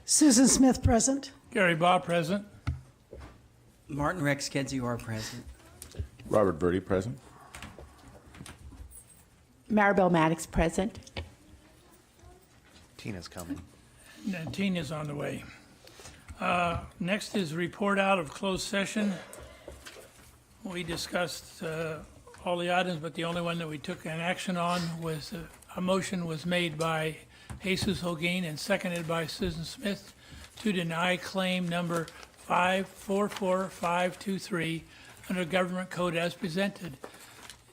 Susan Smith present. Gary Baugh present. Martin Rex Kedzie, you are present. Robert Verdi, present. Maribel Maddox present. Tina's coming. And Tina's on the way. Next is report out of closed session. We discussed all the items, but the only one that we took an action on was a motion was made by Jesus Holguin and seconded by Susan Smith to deny claim number 544523 under Government Code as presented.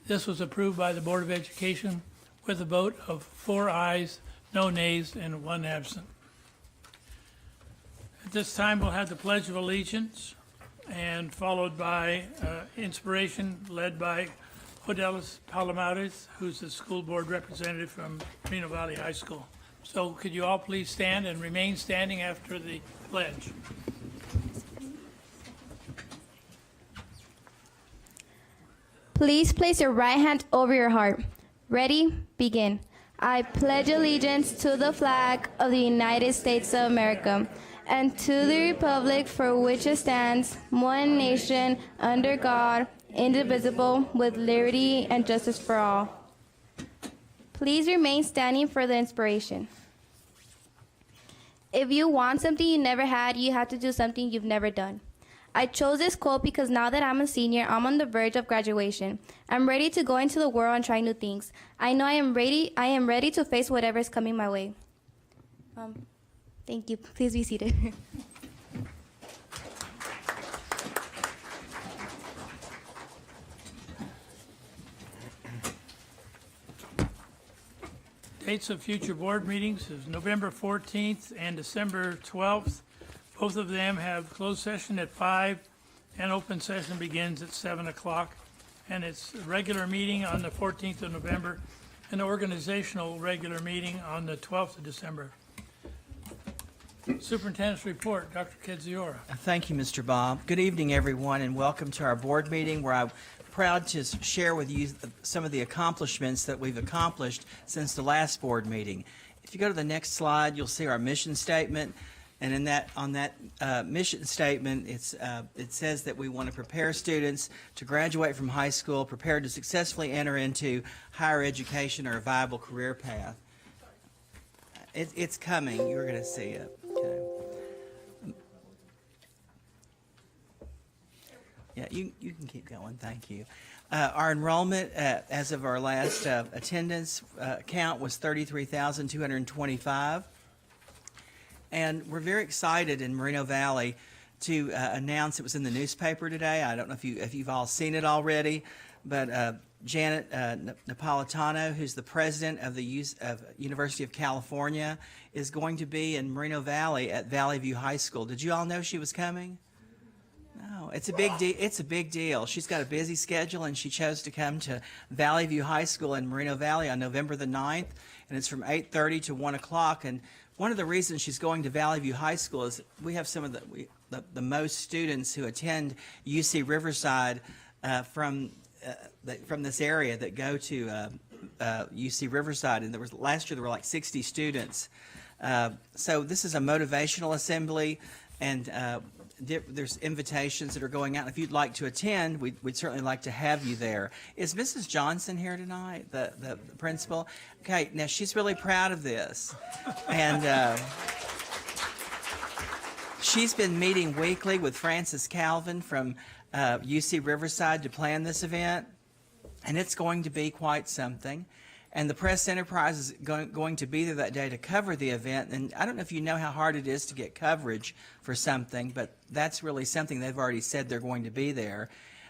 This was approved by the Board of Education with a vote of 4 ayes, no nays, and 1 absent. At this time, we'll have the Pledge of Allegiance, and followed by inspiration led by Odelis Palomares, who's the school board representative from Reno Valley High School. So could you all please stand and remain standing after the pledge? Please place your right hand over your heart. Ready? Begin. I pledge allegiance to the flag of the United States of America and to the republic for which it stands, one nation, under God, indivisible, with liberty and justice for all. Please remain standing for the inspiration. If you want something you never had, you have to do something you've never done. I chose this quote because now that I'm a senior, I'm on the verge of graduation. I'm ready to go into the world and try new things. I know I am ready to face whatever is coming my way. Thank you. Please be seated. Dates of future board meetings is November 14th and December 12th. Both of them have closed session at 5 and open session begins at 7 o'clock. And it's a regular meeting on the 14th of November, an organizational regular meeting on the 12th of December. Superintendent's report, Dr. Kedziora. Thank you, Mr. Bob. Good evening, everyone, and welcome to our board meeting where I'm proud to share with you some of the accomplishments that we've accomplished since the last board meeting. If you go to the next slide, you'll see our mission statement. And on that mission statement, it says that we want to prepare students to graduate from high school, prepared to successfully enter into higher education or a viable career path. It's coming. You're going to see it. Okay. Yeah, you can keep going. Thank you. Our enrollment as of our last attendance count was 33,225. And we're very excited in Moreno Valley to announce, it was in the newspaper today. I don't know if you've all seen it already, but Janet Napolitano, who's the president of the University of California, is going to be in Moreno Valley at Valley View High School. Did you all know she was coming? No, it's a big deal. It's a big deal. She's got a busy schedule, and she chose to come to Valley View High School in Moreno Valley on November the 9th, and it's from 8:30 to 1 o'clock. And one of the reasons she's going to Valley View High School is we have some of the most students who attend UC Riverside from this area that go to UC Riverside, and last year there were like 60 students. So this is a motivational assembly, and there's invitations that are going out. If you'd like to attend, we'd certainly like to have you there. Is Mrs. Johnson here tonight, the principal? Okay, now she's really proud of this. And she's been meeting weekly with Francis Calvin from UC Riverside to plan this event, and it's going to be quite something. And the Press Enterprise is going to be there that day to cover the event. And I don't know if you know how hard it is to get coverage for something, but that's really something. They've already said they're going to be there.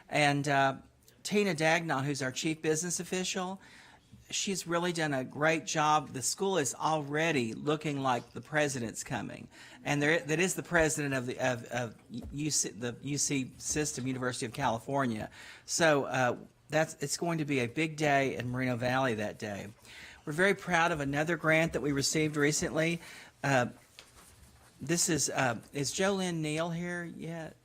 And Tina Dagnon, who's our chief business official, she's really done a great job. The school is already looking like the president's coming. And that is the president of the UC system, University of California. So it's going to be a big day in Moreno Valley that day. We're very proud of another grant that we received recently. This is Jolynn Neal here yet?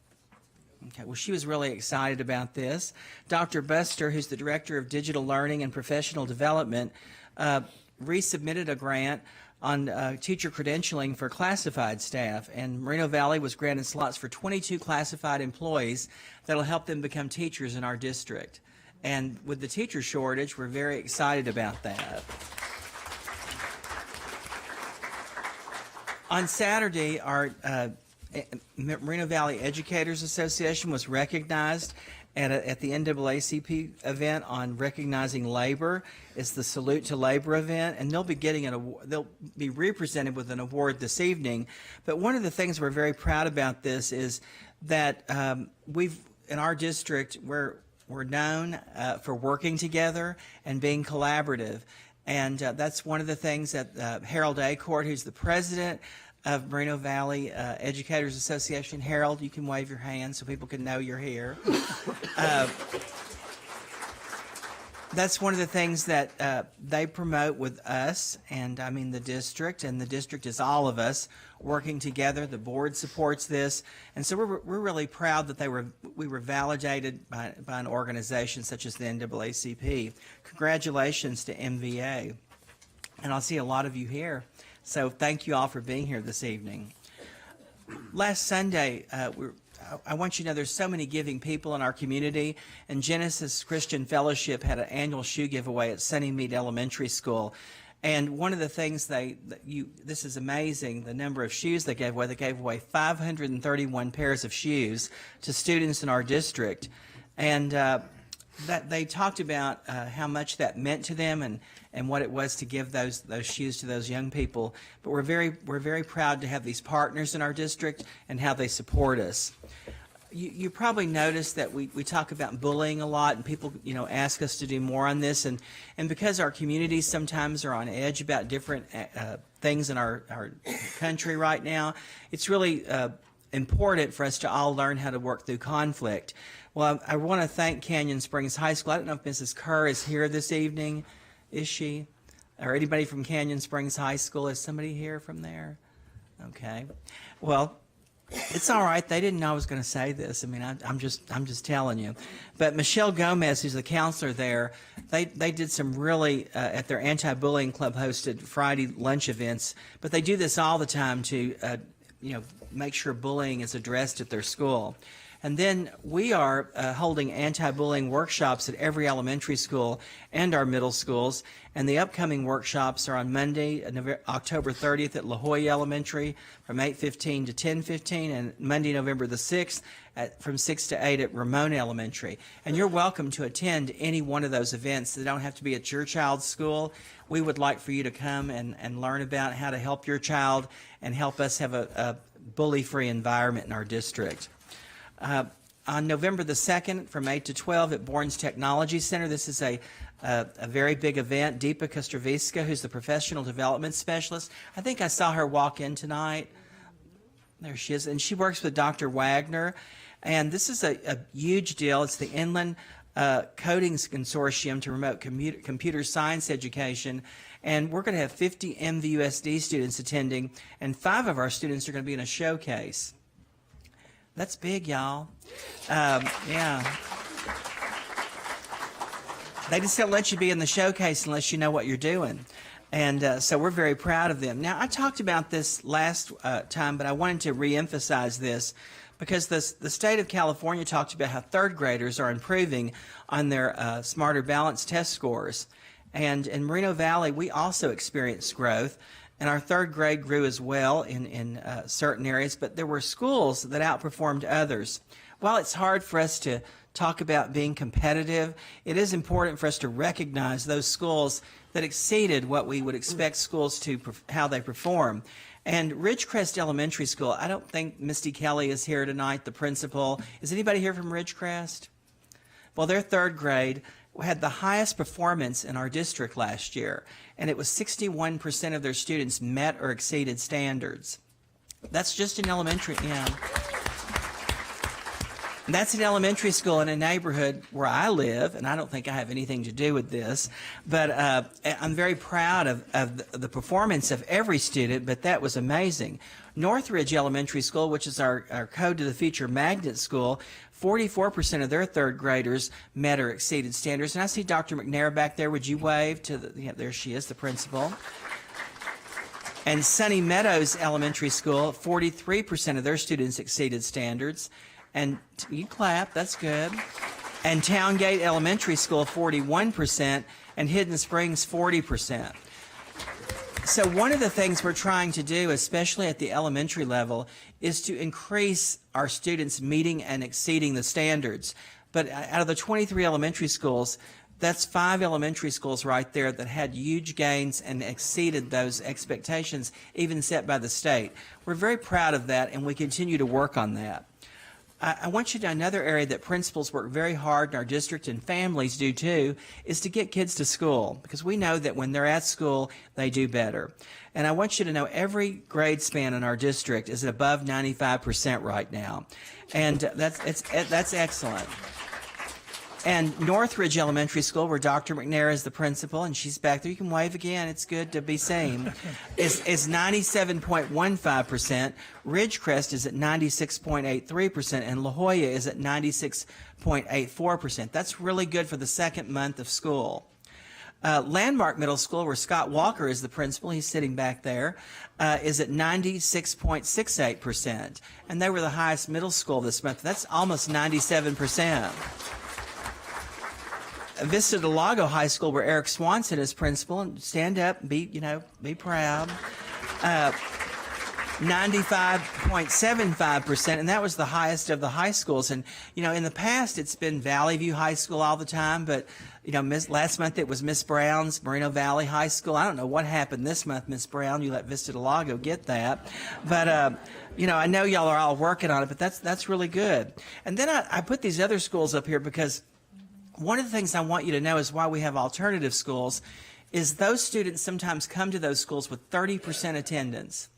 Okay, well, she was really excited about this. Dr. Buster, who's the Director of Digital Learning and Professional Development, resubmitted a grant on teacher credentialing for classified staff, and Moreno Valley was granted slots for 22 classified employees that'll help them become teachers in our district. And with the teacher shortage, we're very excited about that. On Saturday, our Moreno Valley Educators Association was recognized at the NAACP event on recognizing labor. It's the Salute to Labor event, and they'll be getting they'll be represented with an award this evening. But one of the things we're very proud about this is that in our district, we're known for working together and being collaborative. And that's one of the things that Harold Acord, who's the president of Moreno Valley Educators Association. Harold, you can wave your hand so people can know you're here. That's one of the things that they promote with us, and I mean the district, and the district is all of us working together. The board supports this, and so we're really proud that we were validated by an organization such as the NAACP. Congratulations to MVA, and I'll see a lot of you here. So thank you all for being here this evening. Last Sunday, I want you to know there's so many giving people in our community, and Genesis Christian Fellowship had an annual shoe giveaway at Sunnymead Elementary School. And one of the things this is amazing, the number of shoes they gave away 531 pairs of shoes to students in our district. And that they talked about how much that meant to them and what it was to give those shoes to those young people. But we're very proud to have these partners in our district and how they support us. You probably noticed that we talk about bullying a lot, and people ask us to do more on this, and because our communities sometimes are on edge about different things in our country right now, it's really important for us to all learn how to work through conflict. Well, I want to thank Canyon Springs High School. I don't know if Mrs. Kerr is here this evening. Is she? Or anybody from Canyon Springs High School? Is somebody here from there? Okay. Well, it's all right. They didn't know I was going to say this. I mean, I'm just telling you. But Michelle Gomez, who's the counselor there, they did some really at their anti-bullying club hosted Friday lunch events. But they do this all the time to make sure bullying is addressed at their school. And then we are holding anti-bullying workshops at every elementary school and our middle schools. And the upcoming workshops are on Monday, October 30th at La Jolla Elementary from 8:15 to 10:15, and Monday, November the 6th from 6 to 8 at Ramona Elementary. And you're welcome to attend any one of those events. They don't have to be at your child's school. We would like for you to come and learn about how to help your child and help us have a bully-free environment in our district. On November the 2nd from 8 to 12 at Bourne's Technology Center, this is a very big event. Deepa Kustraviska, who's the professional development specialist, I think I saw her walk in tonight. There she is, and she works with Dr. Wagner. And this is a huge deal. It's the Inland Coding Consortium to promote computer science education. And we're going to have 50 MVUSD students attending, and 5 of our students are going to be in a showcase. That's big, y'all. Yeah. They just don't let you be in the showcase unless you know what you're doing. And so we're very proud of them. Now, I talked about this last time, but I wanted to reemphasize this because the state of California talked about how third graders are improving on their Smarter Balance test scores. And in Moreno Valley, we also experienced growth. And our third grade grew as well in certain areas, but there were schools that outperformed others. While it's hard for us to talk about being competitive, it is important for us to recognize those schools that exceeded what we would expect schools to, how they perform. And Ridgecrest Elementary School, I don't think Misty Kelly is here tonight, the principal. Is anybody here from Ridgecrest? Well, their third grade had the highest performance in our district last year, and it was 61% of their students met or exceeded standards. That's just an elementary, And that's an elementary school in a neighborhood where I live, and I don't think I have anything to do with this, but I'm very proud of the performance of every student, but that was amazing. Northridge Elementary School, which is our Code to the Future magnet school, 44% of their third graders met or exceeded standards. And I see Dr. McNair back there. Would you wave to the, there she is, the principal. And Sunny Meadows Elementary School, 43% of their students exceeded standards. And you clap, that's good. And Towngate Elementary School, 41%, and Hidden Springs, 40%. So one of the things we're trying to do, especially at the elementary level, is to increase our students meeting and exceeding the standards. But out of the 23 elementary schools, that's 5 elementary schools right there that had huge gains and exceeded those expectations, even set by the state. We're very proud of that, and we continue to work on that. I want you to know another area that principals work very hard in our district, and families do too, is to get kids to school, because we know that when they're at school, they do better. And I want you to know every grade span in our district is above 95% right now. And that's excellent. And Northridge Elementary School, where Dr. McNair is the principal, and she's back there. You can wave again. It's good to be seen. is 97.15%. Ridgecrest is at 96.83%, and La Jolla is at 96.84%. That's really good for the second month of school. Landmark Middle School, where Scott Walker is the principal, he's sitting back there, is at 96.68%. And they were the highest middle school this month. That's almost 97%. Vista Del Lago High School, where Eric Swanson is principal, and stand up and be proud. 95.75%, and that was the highest of the high schools. And, in the past, it's been Valley View High School all the time, but, last month it was Miss Brown's Moreno Valley High School. I don't know what happened this month, Miss Brown. You let Vista Del Lago get that. But, I know y'all are all working on it, but that's really good. And then I put these other schools up here because one of the things I want you to know is why we have alternative schools is those students sometimes come to those schools with 30% attendance.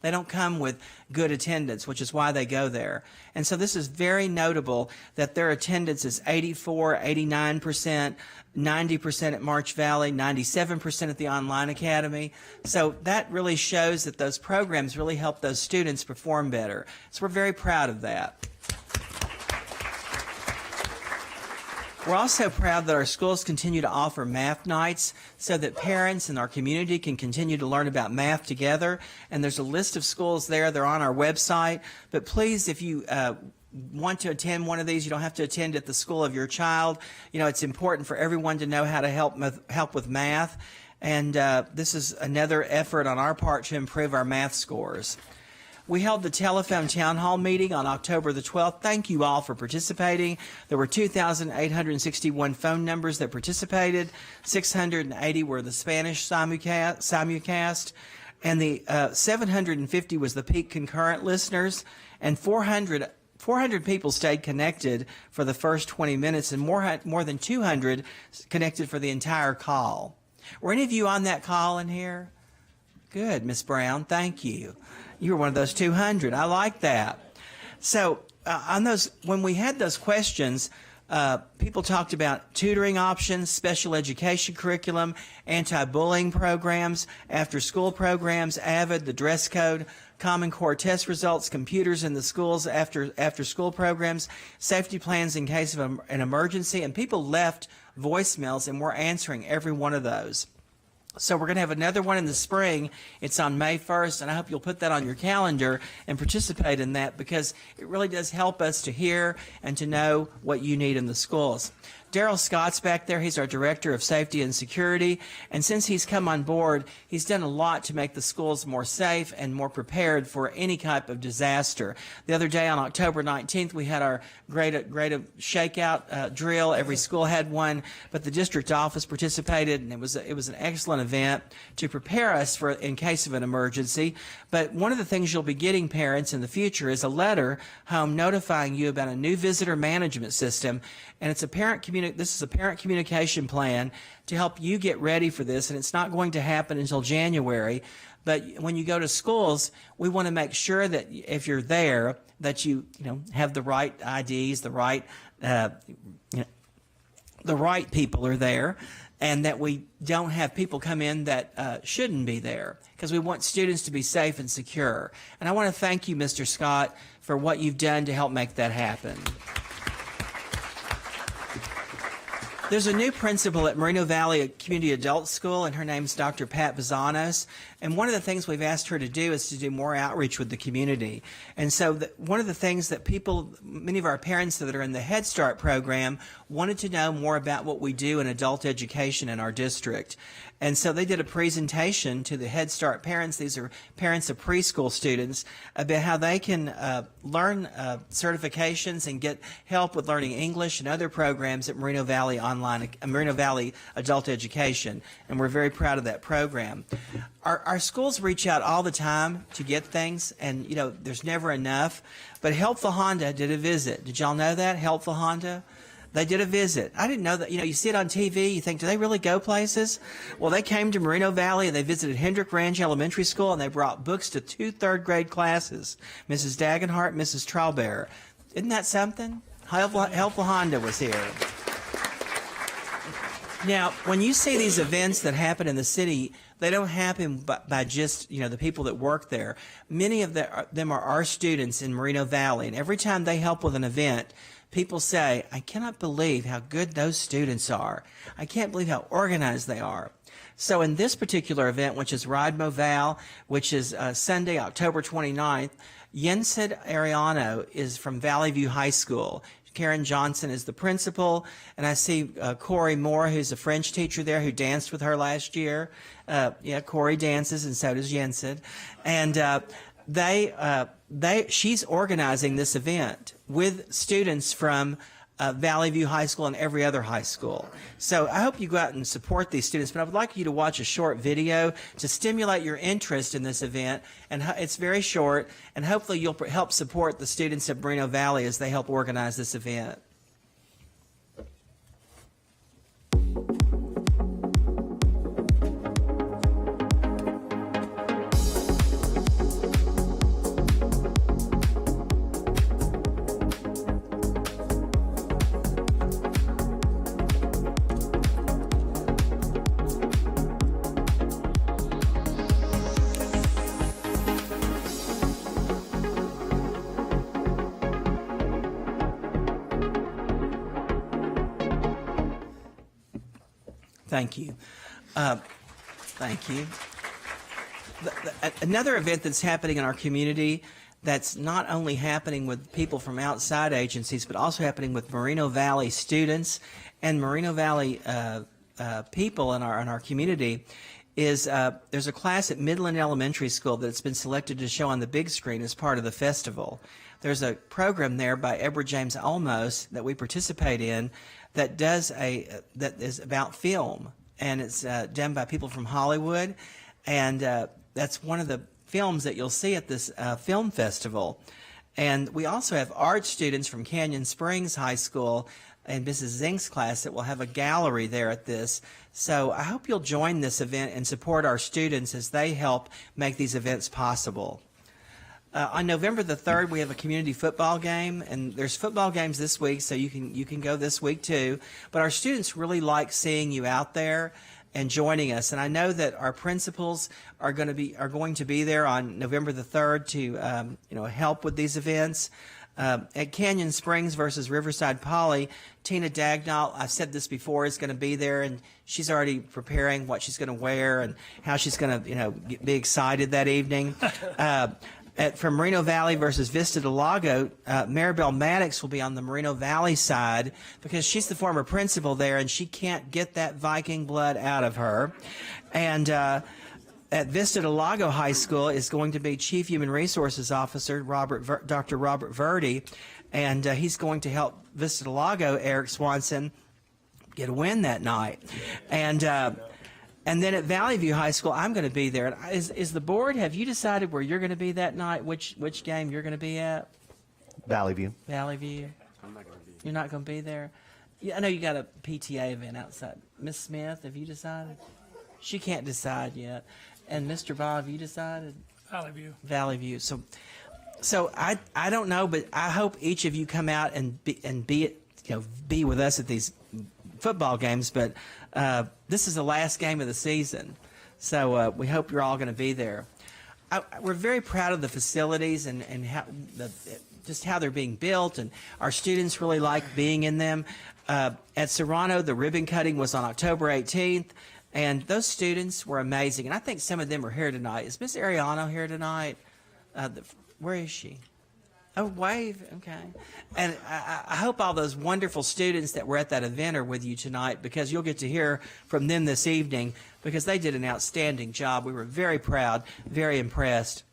They don't come with good attendance, which is why they go there. And so this is very notable that their attendance is 84, 89%, 90% at March Valley, 97% at the Online Academy. So that really shows that those programs really help those students perform better. So we're very proud of that. We're also proud that our schools continue to offer math nights so that parents and our community can continue to learn about math together. And there's a list of schools there. They're on our website. But please, if you want to attend one of these, you don't have to attend at the school of your child. It's important for everyone to know how to help with math. And this is another effort on our part to improve our math scores. We held the telephone town hall meeting on October the 12th. Thank you all for participating. There were 2,861 phone numbers that participated. 680 were the Spanish simulcast. And the 750 was the peak concurrent listeners. And 400 people stayed connected for the first 20 minutes, and more than 200 connected for the entire call. Were any of you on that call in here? Good, Miss Brown. Thank you. You were one of those 200. I like that. So when we had those questions, people talked about tutoring options, special education curriculum, anti-bullying programs, after-school programs, AVID, the dress code, Common Core test results, computers in the schools, after-school programs, safety plans in case of an emergency, and people left voicemails, and we're answering every one of those. So we're going to have another one in the spring. It's on May 1st, and I hope you'll put that on your calendar and participate in that, because it really does help us to hear and to know what you need in the schools. Daryl Scott's back there. He's our Director of Safety and Security, and since he's come on board, he's done a lot to make the schools more safe and more prepared for any type of disaster. The other day on October 19th, we had our great shakeout drill. Every school had one, but the district office participated, and it was an excellent event to prepare us for in case of an emergency. But one of the things you'll be getting, parents, in the future is a letter home notifying you about a new visitor management system, and it's a this is a parent communication plan to help you get ready for this, and it's not going to happen until January. But when you go to schools, we want to make sure that if you're there, that you have the right IDs, the right people are there, and that we don't have people come in that shouldn't be there, because we want students to be safe and secure. And I want to thank you, Mr. Scott, for what you've done to help make that happen. There's a new principal at Moreno Valley Community Adult School, and her name's Dr. Pat Bizanos. And one of the things we've asked her to do is to do more outreach with the community. And so one of the things that many of our parents that are in the Head Start program wanted to know more about what we do in adult education in our district. And so they did a presentation to the Head Start parents. These are parents of preschool students, about how they can learn certifications and get help with learning English and other programs at Moreno Valley Adult Education. And we're very proud of that program. Our schools reach out all the time to get things, and there's never enough. But Helpful Honda did a visit. Did y'all know that? Helpful Honda? They did a visit. I didn't know that. You see it on TV, you think, do they really go places? Well, they came to Moreno Valley, and they visited Hendrick Ranch Elementary School, and they brought books to 2 third-grade classes, Mrs. Dagenhart, Mrs. Trowbear. Isn't that something? Helpful Honda was here. Now, when you see these events that happen in the city, they don't happen by just, the people that work there. Many of them are our students in Moreno Valley, and every time they help with an event, people say, I cannot believe how good those students are. I can't believe how organized they are. So in this particular event, which is Ride Moval, which is Sunday, October 29th, Yensid Ariano is from Valley View High School. Karen Johnson is the principal, and I see Corey Moore, who's a French teacher there, who danced with her last year. Corey dances, and so does Yensid. And she's organizing this event with students from Valley View High School and every other high school. So I hope you go out and support these students, but I would like you to watch a short video to stimulate your interest in this event. And it's very short, and hopefully you'll help support the students of Moreno Valley as they help organize this event. Thank you. Thank you. Another event that's happening in our community that's not only happening with people from outside agencies, but also happening with Moreno Valley students and Moreno Valley people in our community is there's a class at Midland Elementary School that's been selected to show on the big screen as part of the festival. There's a program there by Edward James Olmos that we participate in that that is about film, and it's done by people from Hollywood, and that's one of the films that you'll see at this film festival. And we also have art students from Canyon Springs High School and Mrs. Zink's class that will have a gallery there at this. So I hope you'll join this event and support our students as they help make these events possible. On November the 3rd, we have a community football game, and there's football games this week, so you can go this week too. But our students really like seeing you out there and joining us. And I know that our principals are going to be there on November the 3rd to help with these events. At Canyon Springs versus Riverside Poly, Tina Dagnall, I've said this before, is going to be there, and she's already preparing what she's going to wear and how she's going to be excited that evening. From Moreno Valley versus Vista del Lago, Maribel Maddox will be on the Moreno Valley side because she's the former principal there, and she can't get that Viking blood out of her. And at Vista del Lago High School is going to be Chief Human Resources Officer Dr. Robert Verdi, and he's going to help Vista del Lago, Eric Swanson, get a win that night. And then at Valley View High School, I'm going to be there. Is the board, have you decided where you're going to be that night, which game you're going to be at? Valley View. Valley View? I'm not going to be. You're not going to be there? Yeah, I know you got a PTA event outside. Miss Smith, have you decided? She can't decide yet. And Mr. Bob, have you decided? Valley View. Valley View. So I don't know, but I hope each of you come out and be with us at these football games, but this is the last game of the season, so we hope you're all going to be there. We're very proud of the facilities and how just how they're being built, and our students really like being in them. At Serrano, the ribbon cutting was on October 18th, and those students were amazing. And I think some of them are here tonight. Is Miss Ariano here tonight? Where is she? Oh, wave. Okay. And I hope all those wonderful students that were at that event are with you tonight, because you'll get to hear from them this evening, because they did an outstanding job. We were very proud, very impressed.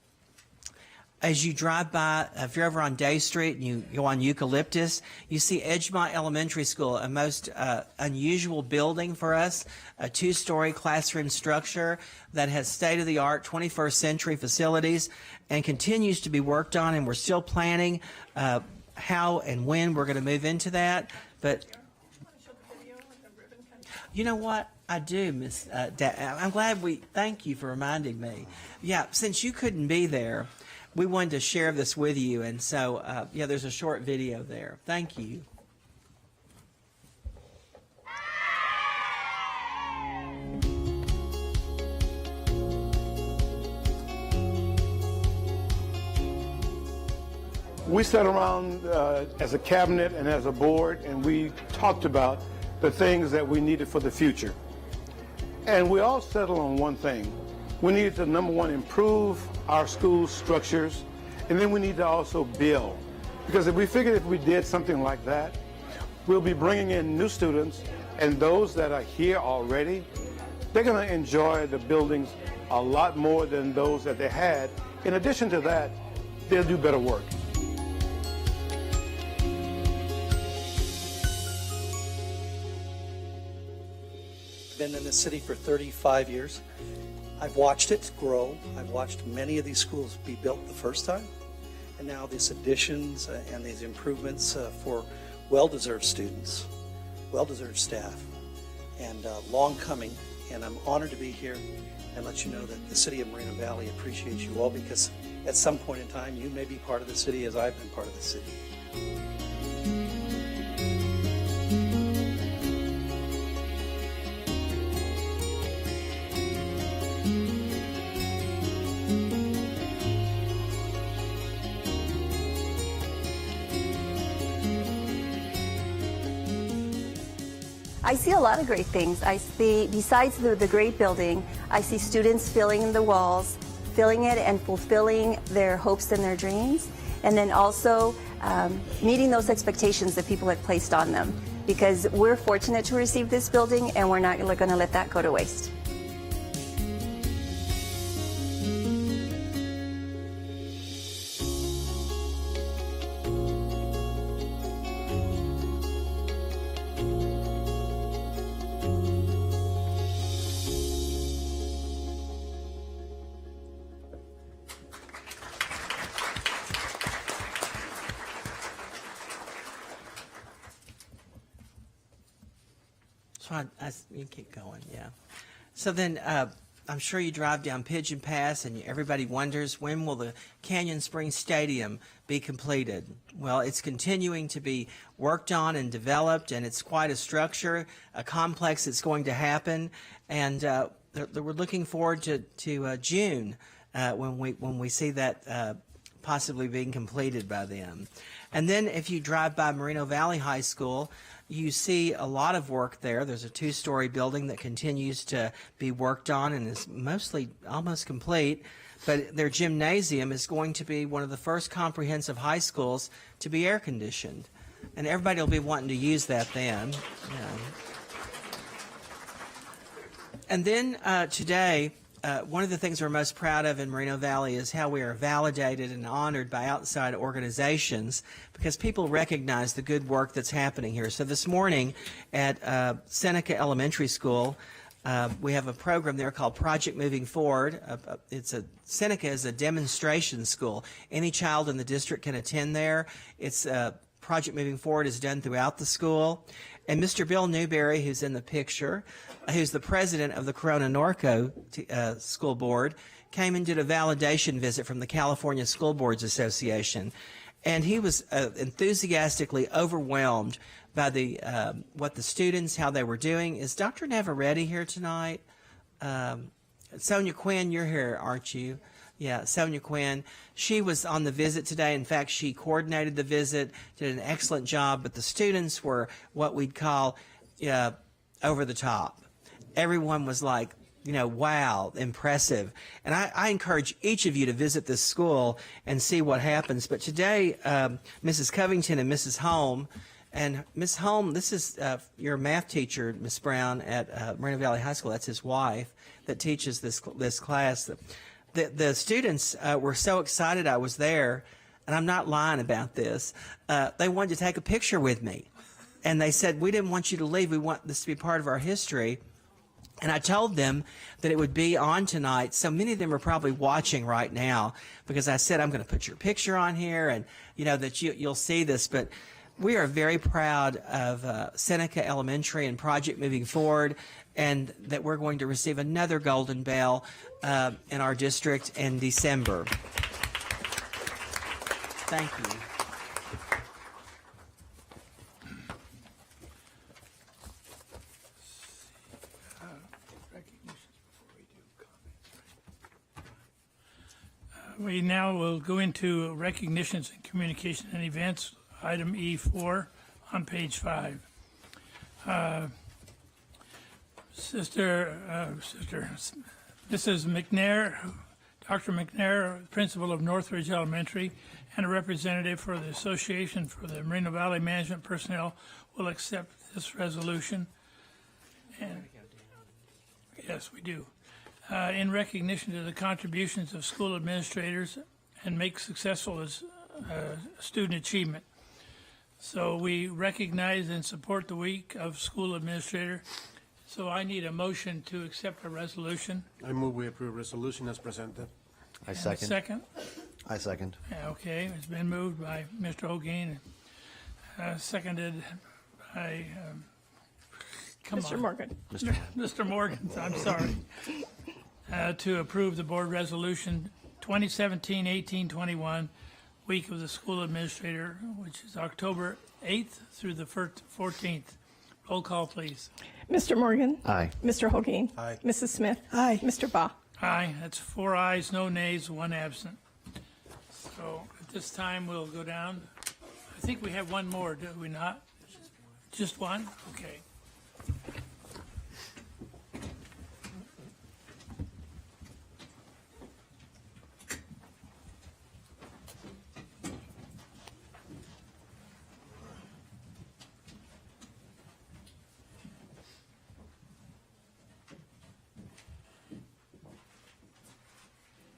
As you drive by, if you're over on Day Street and you go on Eucalyptus, you see Edgemont Elementary School, a most unusual building for us, a two-story classroom structure that has state-of-the-art 21st century facilities and continues to be worked on, and we're still planning how and when we're going to move into that. But you know what? I do, Miss. I'm glad thank you for reminding me. Yeah, since you couldn't be there, we wanted to share this with you, and so, yeah, there's a short video there. Thank you. We sat around as a cabinet and as a board, and we talked about the things that we needed for the future. And we all settled on one thing. We needed to, number one, improve our school structures, and then we need to also build. Because if we figured if we did something like that, we'll be bringing in new students, and those that are here already, they're going to enjoy the buildings a lot more than those that they had. In addition to that, they'll do better work. Been in the city for 35 years. I've watched it grow. I've watched many of these schools be built the first time, and now these additions and these improvements for well-deserved students, well-deserved staff, and long coming. And I'm honored to be here and let you know that the city of Moreno Valley appreciates you all, because at some point in time you may be part of the city as I've been part of the city. I see a lot of great things. I see, besides the great building, I see students filling the walls, filling it and fulfilling their hopes and their dreams, and then also meeting those expectations that people had placed on them. Because we're fortunate to receive this building, and we're not going to let that go to waste. So you keep going, yeah. So then I'm sure you drive down Pigeon Pass and everybody wonders, when will the Canyon Springs Stadium be completed? Well, it's continuing to be worked on and developed, and it's quite a structure, a complex that's going to happen, and we're looking forward to June when we see that possibly being completed by then. And then if you drive by Moreno Valley High School, you see a lot of work there. There's a two-story building that continues to be worked on and is mostly almost complete. But their gymnasium is going to be one of the first comprehensive high schools to be air-conditioned. And everybody will be wanting to use that then. Yeah. And then today, one of the things we're most proud of in Moreno Valley is how we are validated and honored by outside organizations, because people recognize the good work that's happening here. So this morning at Seneca Elementary School, we have a program there called Project Moving Forward. Seneca is a demonstration school. Any child in the district can attend there. It's Project Moving Forward is done throughout the school. And Mr. Bill Newberry, who's in the picture, who's the president of the Corona Norco School Board, came and did a validation visit from the California School Boards Association. And he was enthusiastically overwhelmed by what the students, how they were doing. Is Dr. Navarrete here tonight? Sonia Quinn, you're here, aren't you? Yeah, Sonia Quinn. She was on the visit today. In fact, she coordinated the visit, did an excellent job, but the students were what we'd call over the top. Everyone was like, wow, impressive. And I encourage each of you to visit this school and see what happens. But today, Mrs. Covington and Mrs. Holm, and Ms. Holm, this is your math teacher, Ms. Brown, at Moreno Valley High School. That's his wife that teaches this class. The students were so excited I was there, and I'm not lying about this. They wanted to take a picture with me. And they said, we didn't want you to leave. We want this to be part of our history. And I told them that it would be on tonight. So many of them are probably watching right now because I said, I'm going to put your picture on here and, that you'll see this. But we are very proud of Seneca Elementary and Project moving forward, and that we're going to receive another Golden Bell in our district in December. Thank you. We now will go into recognitions and communication and events, item E4 on page 5. Mrs. McNair, Dr. McNair, principal of Northridge Elementary, and a representative for the Association for the Moreno Valley Management Personnel will accept this resolution. And yes, we do. In recognition to the contributions of school administrators and make successful as student achievement. So we recognize and support the week of school administrator. So I need a motion to accept a resolution. I move we approve resolution as presented. I second. Second? I second. Okay, it's been moved by Mr. Holguin, seconded by, Mr. Morgan. Mr. Morgan, I'm sorry, to approve the board resolution 2017-1821, week of the school administrator, which is October 8th through the 14th. Roll call, please. Mr. Morgan. Aye. Mr. Holguin. Aye. Mrs. Smith. Aye. Mr. Baugh. Aye, that's 4 ayes, no nays, 1 absent. So at this time, we'll go down. I think we have one more, do we not? Just one? Okay.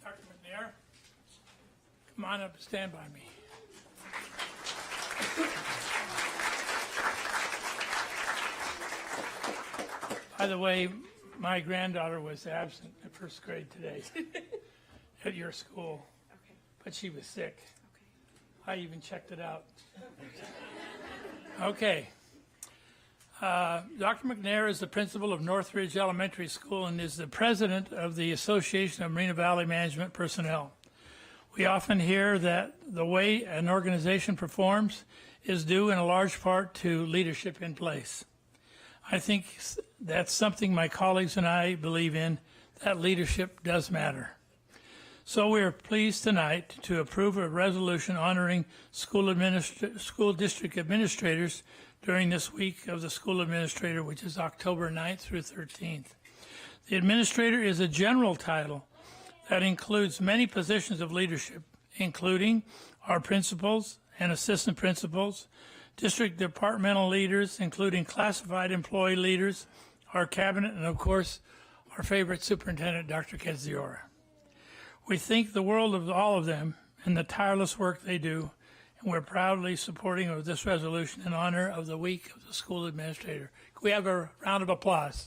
Dr. McNair, come on up and stand by me. By the way, my granddaughter was absent at first grade today at your school, but she was sick. I even checked it out. Okay. Dr. McNair is the principal of Northridge Elementary School and is the president of the Association of Moreno Valley Management Personnel. We often hear that the way an organization performs is due in a large part to leadership in place. I think that's something my colleagues and I believe in, that leadership does matter. So we are pleased tonight to approve a resolution honoring school district administrators during this week of the school administrator, which is October 9th through 13th. The administrator is a general title that includes many positions of leadership, including our principals and assistant principals, district departmental leaders, including classified employee leaders, our cabinet, and of course, our favorite superintendent, Dr. Kedziora. We think the world of all of them and the tireless work they do, and we're proudly supporting of this resolution in honor of the week of the school administrator. Can we have a round of applause?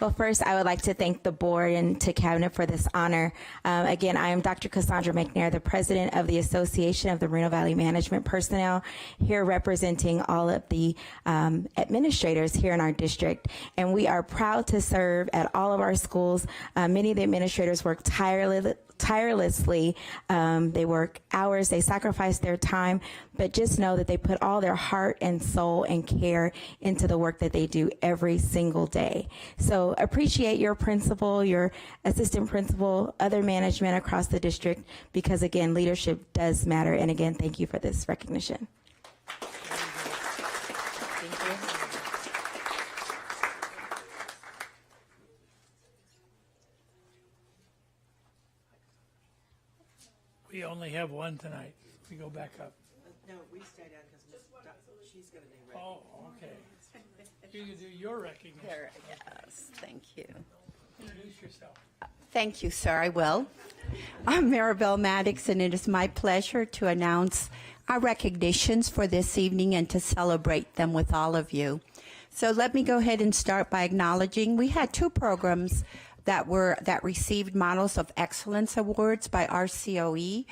Well, first, I would like to thank the board and to cabinet for this honor. Again, I am Dr. Cassandra McNair, the president of the Association of the Moreno Valley Management Personnel, here representing all of the administrators here in our district. And we are proud to serve at all of our schools. Many of the administrators work tirelessly. They work hours, they sacrifice their time, but just know that they put all their heart and soul and care into the work that they do every single day. So appreciate your principal, your assistant principal, other management across the district, because again, leadership does matter. And again, thank you for this recognition. We only have one tonight. We go back up. No, we stay down because she's going to be ready. Oh, okay. You can do your recognition. Yes, thank you. Introduce yourself. Thank you, sir. I will. I'm Maribel Maddox, and it is my pleasure to announce our recognitions for this evening and to celebrate them with all of you. So let me go ahead and start by acknowledging we had two programs that received Models of Excellence Awards by RCOE.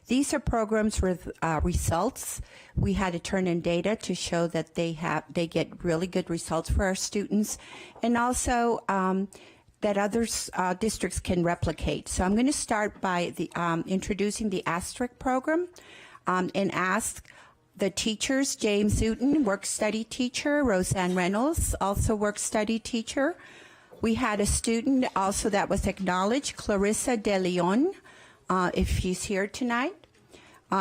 These are programs with results. We had to turn in data to show that they get really good results for our students, and also that other districts can replicate. So I'm going to start by introducing the Asterisk program and ask the teachers, James Zooten, work-study teacher, Roseanne Reynolds, also work-study teacher. We had a student also that was acknowledged, Clarissa De Leon, if she's here tonight.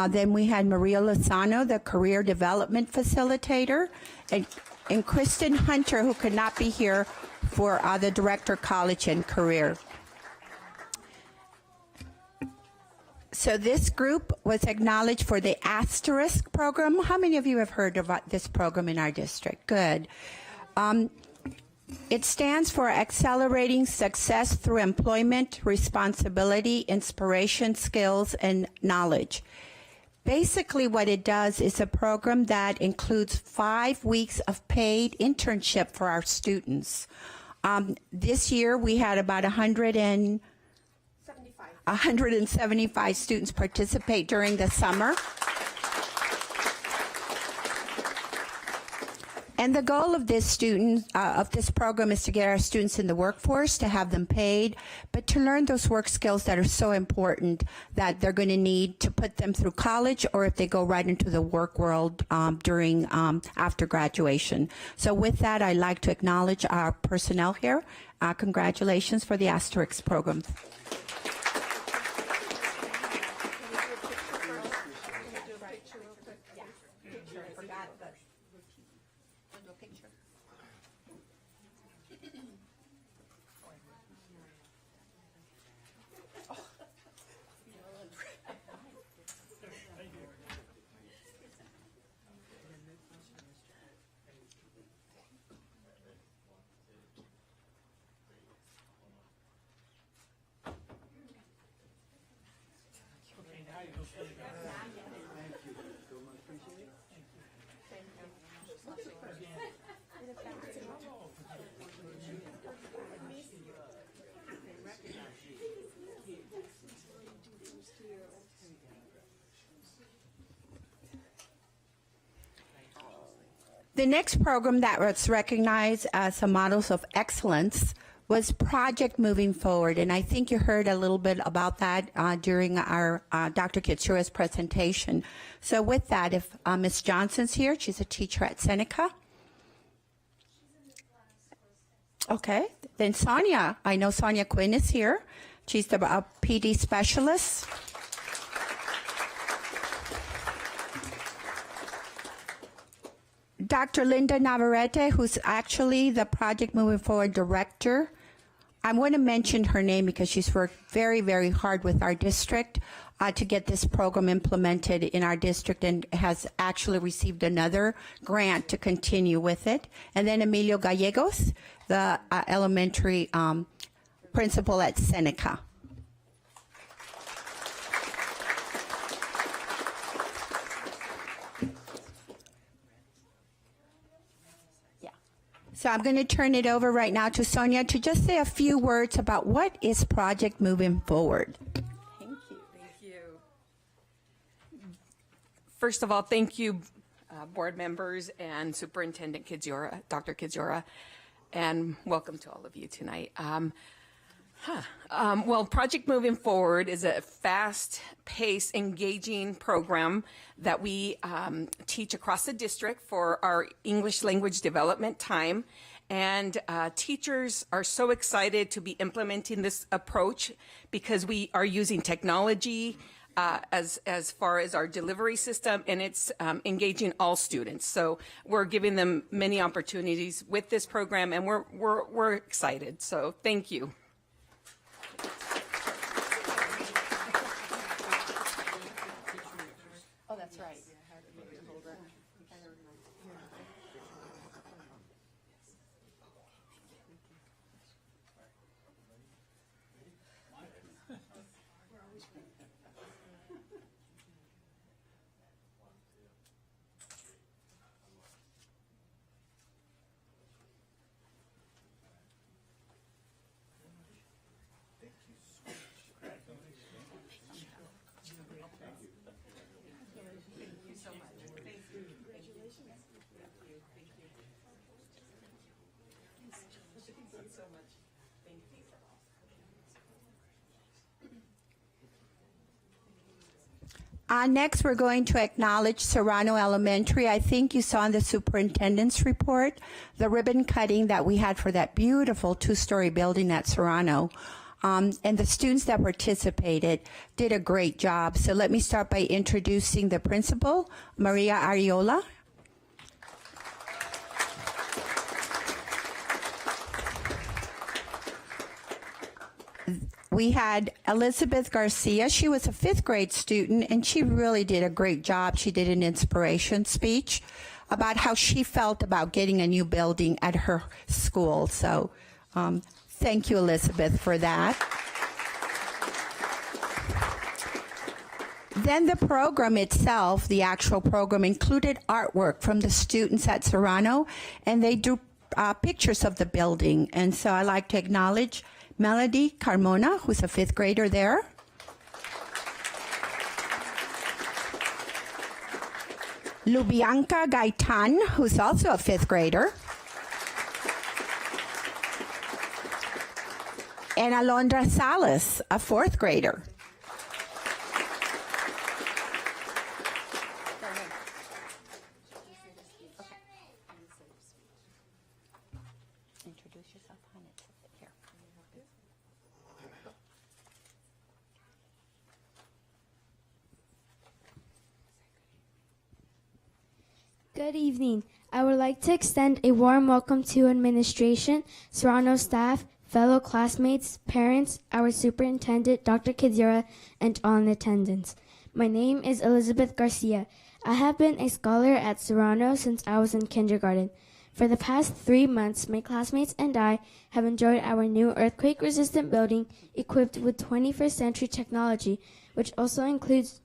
Then we had Maria Lozano, the career development facilitator, and Kristen Hunter, who could not be here, for the director, college and career. So this group was acknowledged for the Asterisk program. How many of you have heard about this program in our district? Good. It stands for Accelerating Success Through Employment, Responsibility, Inspiration, Skills, and Knowledge. Basically, what it does is a program that includes 5 weeks of paid internship for our students. This year, we had about 175 students participate during the summer. And the goal of this program is to get our students in the workforce, to have them paid, but to learn those work skills that are so important that they're going to need to put them through college, or if they go right into the work world after graduation. So with that, I'd like to acknowledge our personnel here. Congratulations for the Asterisk program. The next program that was recognized as a Models of Excellence was Project Moving Forward, and I think you heard a little bit about that during our Dr. Kitsura's presentation. So with that, if Ms. Johnson's here, she's a teacher at Seneca. Okay, then Sonia, I know Sonia Quinn is here. She's the PD specialist. Dr. Linda Navarrete, who's actually the Project Moving Forward director. I want to mention her name because she's worked very, very hard with our district to get this program implemented in our district, and has actually received another grant to continue with it. And then Emilio Gallegos, the elementary principal at Seneca. So I'm going to turn it over right now to Sonia to just say a few words about what is Project Moving Forward. Thank you. First of all, thank you, board members and Superintendent Kidziora, Dr. Kidziora, and welcome to all of you tonight. Well, Project Moving Forward is a fast-paced, engaging program that we teach across the district for our English language development time. And teachers are so excited to be implementing this approach because we are using technology as far as our delivery system, and it's engaging all students. So we're giving them many opportunities with this program, and we're excited. So thank you. Oh, that's right. Next, we're going to acknowledge Serrano Elementary. I think you saw in the superintendent's report the ribbon cutting that we had for that beautiful two-story building at Serrano. And the students that participated did a great job. So let me start by introducing the principal, Maria Ariola. We had Elizabeth Garcia. She was a 5th grade student, and she really did a great job. She did an inspiration speech about how she felt about getting a new building at her school. So thank you, Elizabeth, for that. Then the program itself, the actual program, included artwork from the students at Serrano, and they drew pictures of the building. And so I'd like to acknowledge Melody Carmona, who's a 5th grader there. Lubianca Gaitan, who's also a 5th grader. And Alondra Salas, a 4th grader. Introduce yourself, honey. Here. Good evening. I would like to extend a warm welcome to administration, Serrano staff, fellow classmates, parents, our superintendent, Dr. Kidziora, and all in attendance. My name is Elizabeth Garcia. I have been a scholar at Serrano since I was in kindergarten. For the past 3 months, my classmates and I have enjoyed our new earthquake-resistant building equipped with 21st century technology, which also includes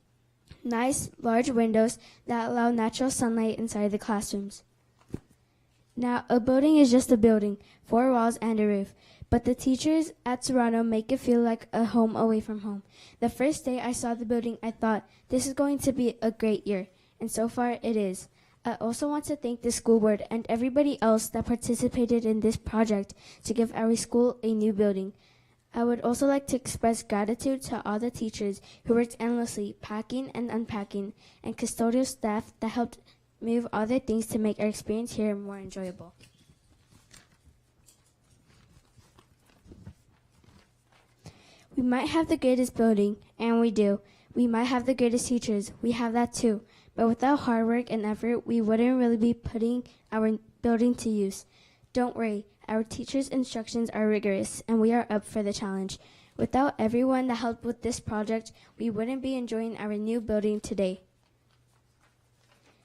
nice, large windows that allow natural sunlight inside the classrooms. Now, a building is just a building, 4 walls and a roof, but the teachers at Serrano make it feel like a home away from home. The first day I saw the building, I thought, this is going to be a great year, and so far it is. I also want to thank the school board and everybody else that participated in this project to give our school a new building. I would also like to express gratitude to all the teachers who worked endlessly, packing and unpacking, and custodial staff that helped move all their things to make our experience here more enjoyable. We might have the greatest building, and we do. We might have the greatest teachers, we have that too. But without hard work and effort, we wouldn't really be putting our building to use. Don't worry, our teachers' instructions are rigorous, and we are up for the challenge. Without everyone that helped with this project, we wouldn't be enjoying our new building today.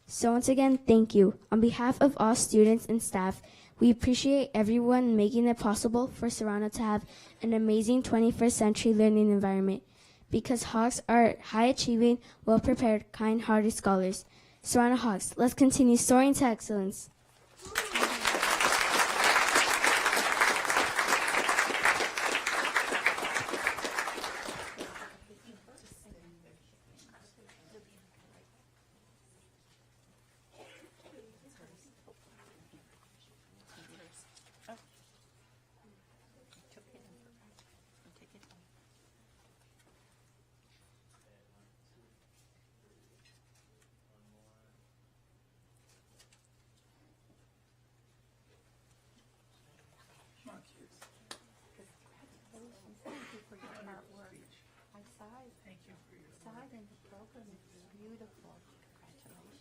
So once again, thank you. On behalf of all students and staff, we appreciate everyone making it possible for Serrano to have an amazing 21st century learning environment. Because Hawks are high-achieving, well-prepared, kind-hearted scholars. Serrano Hawks, let's continue soaring to excellence. Beautiful. Congratulations.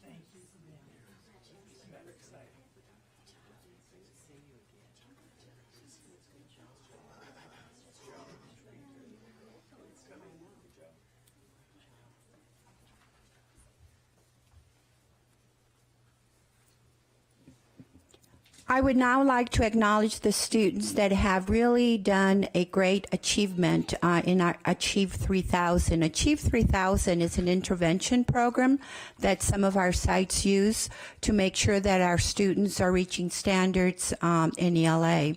I would now like to acknowledge the students that have really done a great achievement in our Achieve 3000. Achieve 3000 is an intervention program that some of our sites use to make sure that our students are reaching standards in ELA.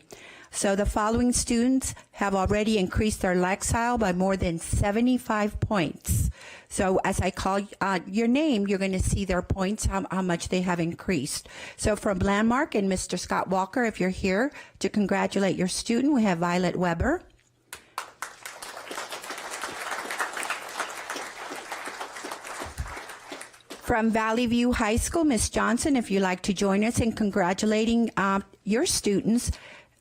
So the following students have already increased their Lexile by more than 75 points. So as I call your name, you're going to see their points, how much they have increased. So from Landmark and Mr. Scott Walker, if you're here to congratulate your student, we have Violet Weber. From Valley View High School, Ms. Johnson, if you'd like to join us in congratulating your students,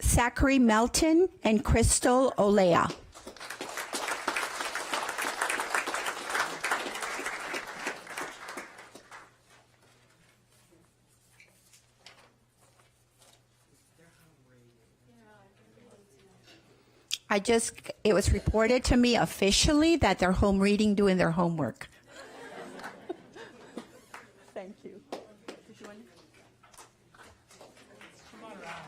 Zachary Melton and Crystal Olea. It was reported to me officially that they're home reading, doing their homework. Thank you. Did you want to? Come on around.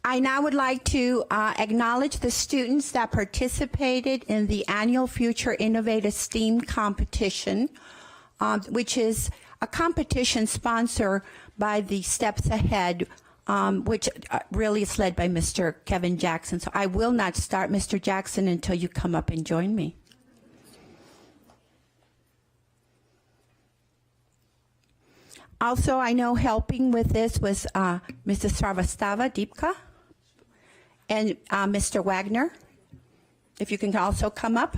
I now would like to acknowledge the students that participated in the annual Future Innovative STEAM competition, which is a competition sponsored by the Steps Ahead, which really is led by Mr. Kevin Jackson. So I will not start, Mr. Jackson, until you come up and join me. Also, I know helping with this was Mrs. Sarvastava Deepka and Mr. Wagner, if you can also come up.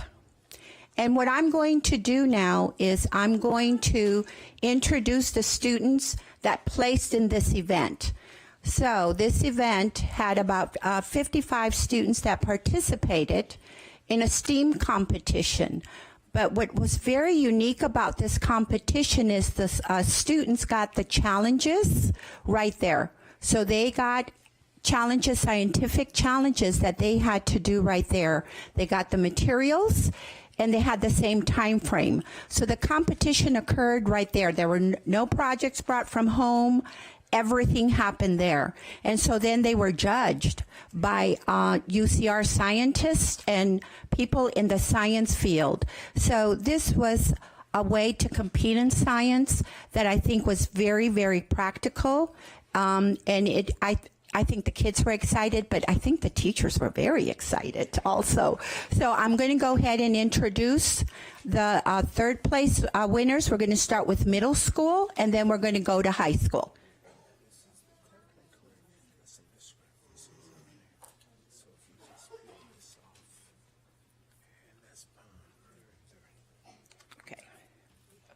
And what I'm going to do now is I'm going to introduce the students that placed in this event. So this event had about 55 students that participated in a STEAM competition. But what was very unique about this competition is the students got the challenges right there. So they got challenges, scientific challenges that they had to do right there. They got the materials and they had the same time frame. So the competition occurred right there. There were no projects brought from home. Everything happened there. And so then they were judged by UCR scientists and people in the science field. So this was a way to compete in science that I think was very, very practical. I think the kids were excited, but I think the teachers were very excited also. So I'm going to go ahead and introduce the third place winners. We're going to start with middle school, and then we're going to go to high school.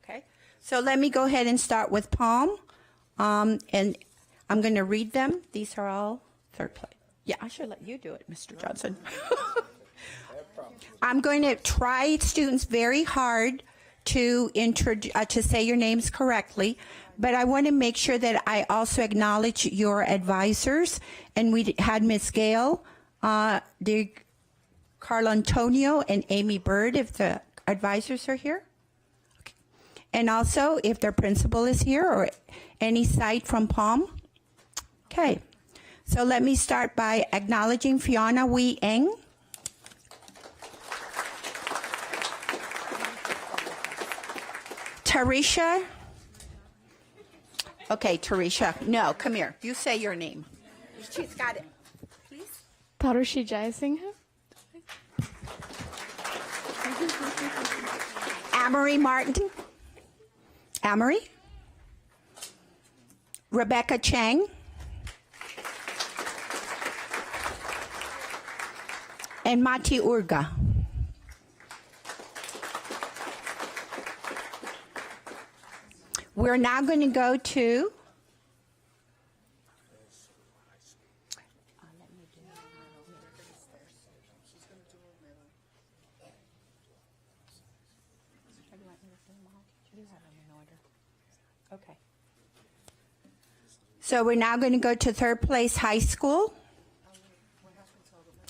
Okay. So let me go ahead and start with Palm, and I'm going to read them. These are all third place. Yeah, I should let you do it, Mr. Johnson. I'm going to try students very hard to say your names correctly, but I want to make sure that I also acknowledge your advisors. And we had Ms. Gail, Carl Antonio, and Amy Bird, if the advisors are here. Okay. And also, if their principal is here or any site from Palm. Okay, so let me start by acknowledging Fiona Wee Eng. Tarisha. Okay, Tarisha. No, come here. You say your name. She's got it. Please. Tarushi Jayasinghe. Amory Martin. Amory. Rebecca Chang. And Mati Urga. We're now going to go to Okay. So we're now going to go to third place high school.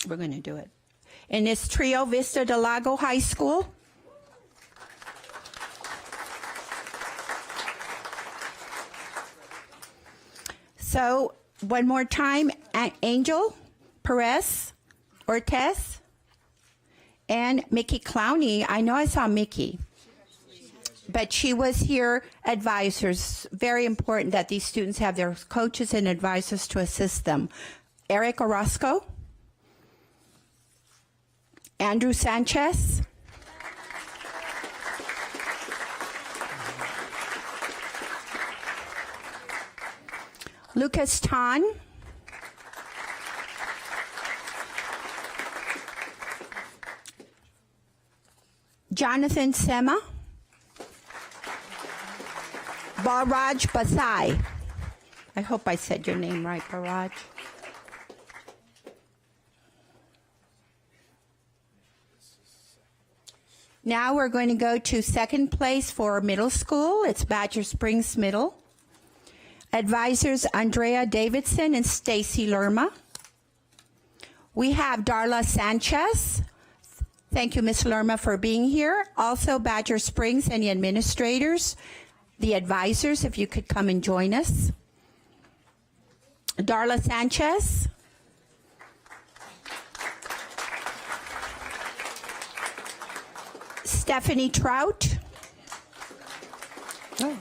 We're going to do it. And it's Trio Vista del Lago High School. So one more time, Angel Perez Ortez and Mickey Clowney. I know I saw Mickey, but she was here, advisors. Very important that these students have their coaches and advisors to assist them. Eric Orozco, Andrew Sanchez, Lucas Tan, Jonathan Sema, Baraj Basai. I hope I said your name right, Baraj. Now we're going to go to second place for middle school. It's Badger Springs Middle. Advisors Andrea Davidson and Stacy Lerma. We have Darla Sanchez. Thank you, Ms. Lerma, for being here. Also, Badger Springs and the administrators, the advisors, if you could come and join us. Darla Sanchez. Stephanie Trout. Oh.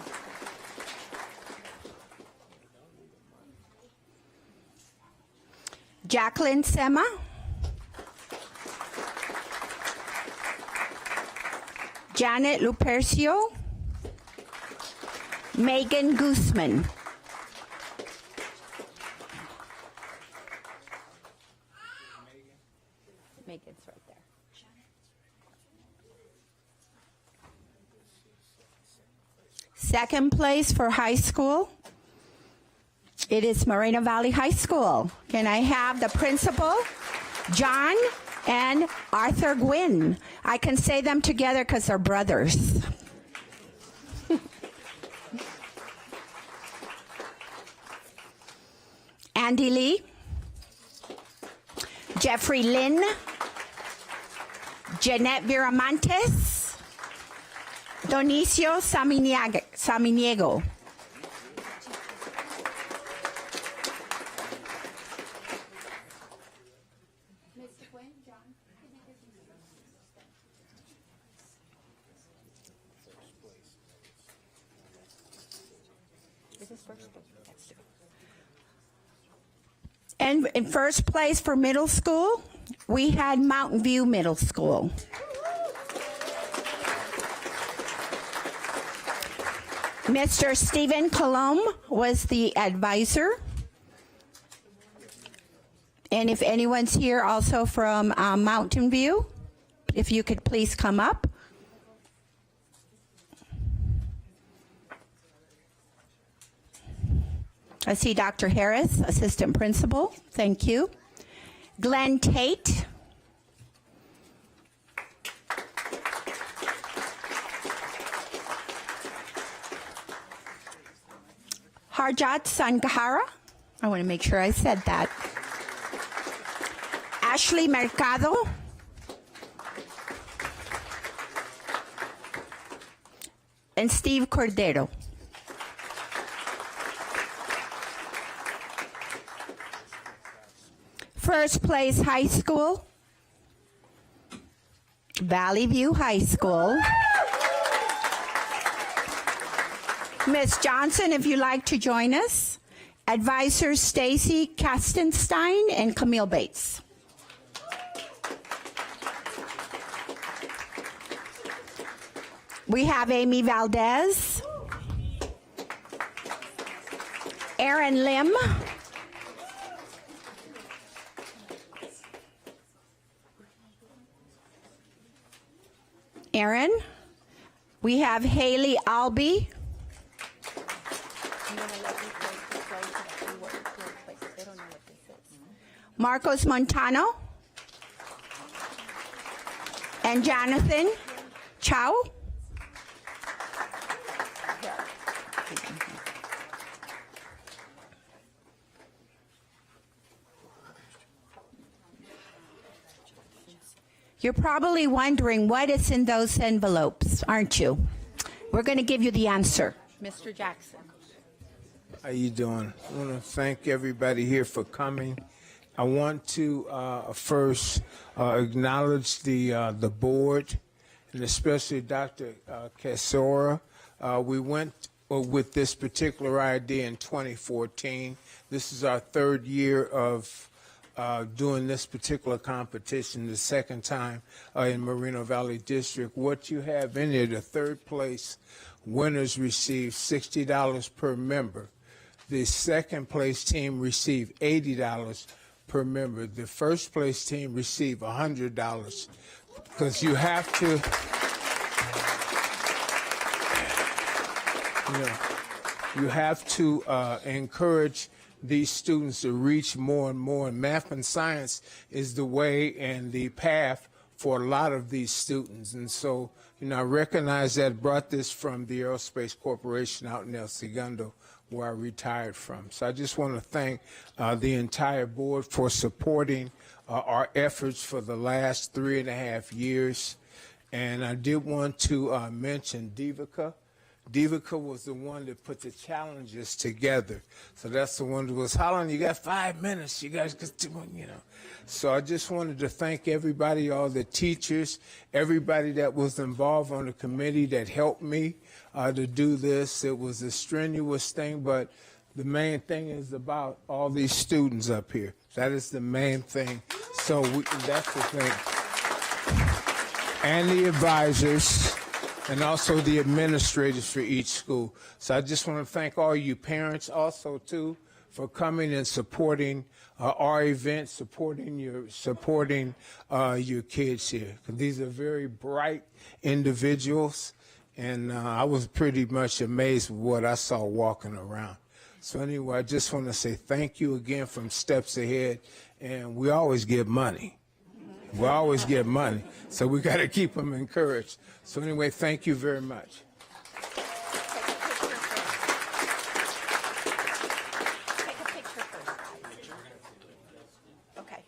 Jacqueline Sema. Janet Lupercio. Megan Guzman. Megan's right there. Second place for high school. It is Moreno Valley High School. Can I have the principal, John and Arthur Gwynn? I can say them together because they're brothers. Andy Lee, Jeffrey Lynn, Jeanette Viramontes, Donicio Samaniego. And in first place for middle school, we had Mountain View Middle School. Mr. Stephen Colomb was the advisor. And if anyone's here also from Mountain View, if you could please come up. I see Dr. Harris, assistant principal. Thank you. Glenn Tate. Harjat Sangahara. I want to make sure I said that. Ashley Mercado. And Steve Cordero. First place high school, Valley View High School. Ms. Johnson, if you'd like to join us. Advisors Stacy Kastenstein and Camille Bates. We have Amy Valdez, Aaron Lim, Aaron. We have Haley Albee. Marcos Montano. And Jonathan Chow. You're probably wondering what is in those envelopes, aren't you? We're going to give you the answer. Mr. Jackson. How you doing? I want to thank everybody here for coming. I want to first acknowledge the board, and especially Dr. Casora. We went with this particular idea in 2014. This is our third year of doing this particular competition, the second time in Moreno Valley District. What you have in there, the third place winners receive $60 per member. The second place team received $80 per member. The first place team received $100 because you have to, you have to encourage these students to reach more and more. And math and science is the way and the path for a lot of these students. And so, I recognize that, brought this from the Aerospace Corporation out in El Segundo, where I retired from. So I just want to thank the entire board for supporting our efforts for the last 3.5 years. And I did want to mention Divica. Divica was the one that put the challenges together. So that's the one that was, Holland, you got 5 minutes. You guys could do it, So I just wanted to thank everybody, all the teachers, everybody that was involved on the committee that helped me to do this. It was a strenuous thing, but the main thing is about all these students up here. That is the main thing. So that's the thing. And the advisors, and also the administrators for each school. So I just want to thank all you parents also, too, for coming and supporting our event, supporting your kids here. These are very bright individuals, and I was pretty much amazed with what I saw walking around. So anyway, I just want to say thank you again from Steps Ahead, and we always give money. We always give money, so we got to keep them encouraged. So anyway, thank you very much. Okay.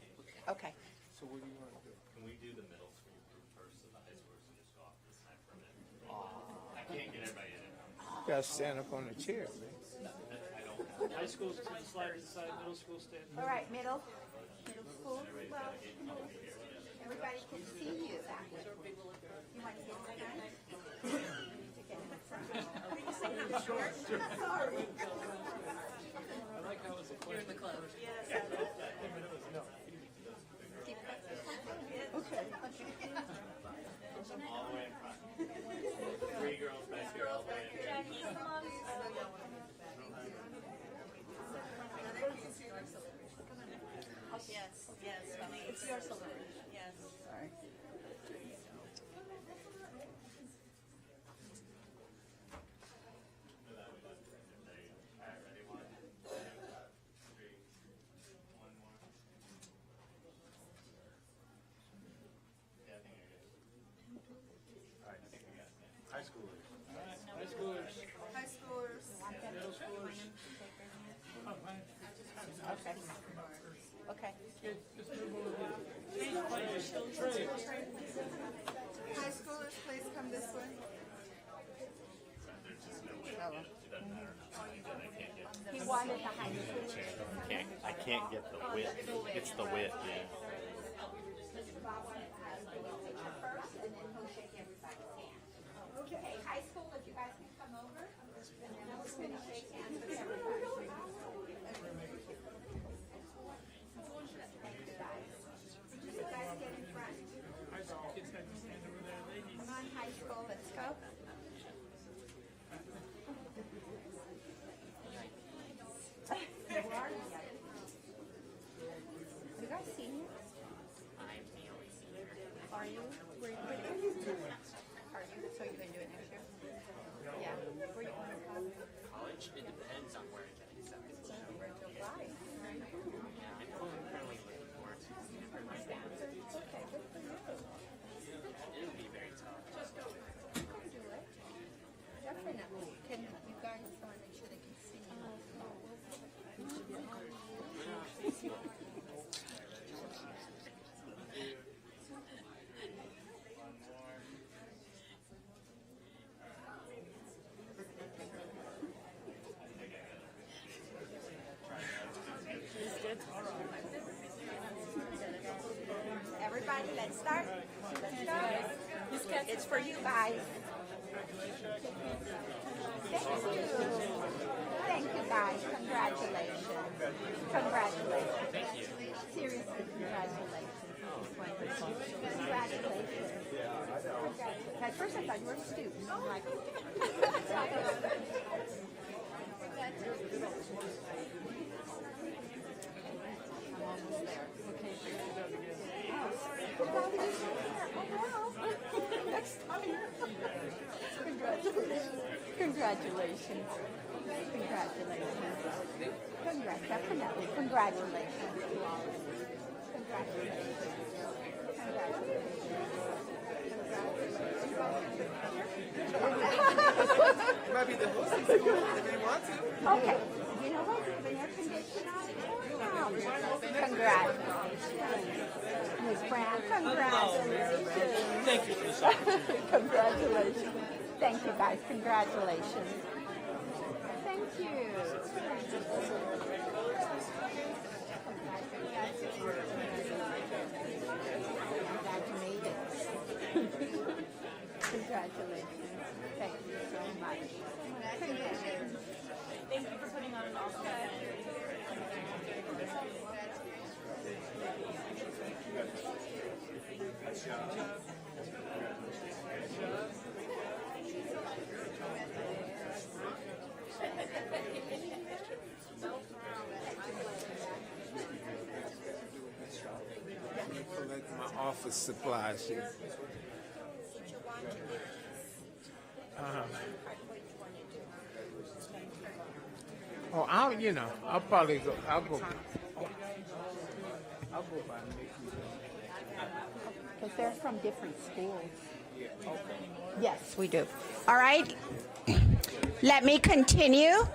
Okay. So what do you want to do? Can we do the middle school group first and the high schoolers can just go off this side for a minute? I can't get everybody in. You got to stand up on the chair, man. High school slide inside, middle school stand. All right, middle school. Well, everybody can see you. You want to get in front? Sorry. I like how it's a question. You're in the club. Yes. Okay. All the way in front. 3 girls back here, all the way in front. Yes, yes, it's your salute. Yes. Sorry. High schoolers. High schoolers. High schoolers. Middle schoolers. Okay. Okay. High schoolers, please come this way. He wanted the high schoolers. I can't get the width. It's the width, yeah. Okay, high school, if you guys can come over, and then we're going to shake hands with everybody. You guys get in front. Come on, high school, let's go. Where are you? You guys seniors? I'm the only senior. Are you? Where are you? Are you? So you're going to do it next year? Yeah. Everybody, let's start. It's for you guys. Thank you, guys. Congratulations. Congratulations. Thank you. Seriously, congratulations. This is wonderful. Congratulations. At first I thought you were a student. I'm like, I'm almost there. Next time. Congratulations. Congratulations. Congratulations. Congrats. Definitely. Congratulations. Congratulations. Might be the hosting school if you want to. Okay. You know what? You have an air conditioner on? Congrats. Ms. Brown, congratulations. Thank you for this opportunity. Congratulations. Thank you, guys. Congratulations. Thank you. Glad you made it. Congratulations. Thank you so much. Congratulations. Thank you for putting on an awesome event. Collect my office supplies here. I'll probably go. I'll go by Mickey. Because they're from different schools. Yes, we do. All right. Let me continue.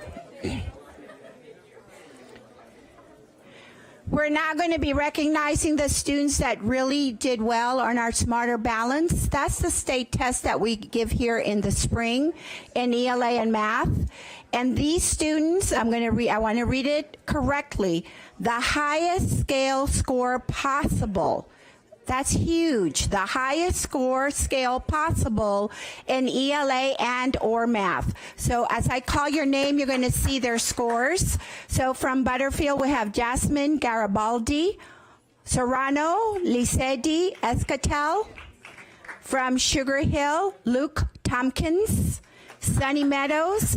We're now going to be recognizing the students that really did well on our Smarter Balance. That's the state test that we give here in the spring in ELA and math. And these students, I want to read it correctly. The highest scale score possible. That's huge. The highest scale possible in ELA and or math. So as I call your name, you're going to see their scores. So from Butterfield, we have Jasmine Garibaldi, Serrano, Lisedi Escatel. From Sugar Hill, Luke Tompkins. Sunny Meadows,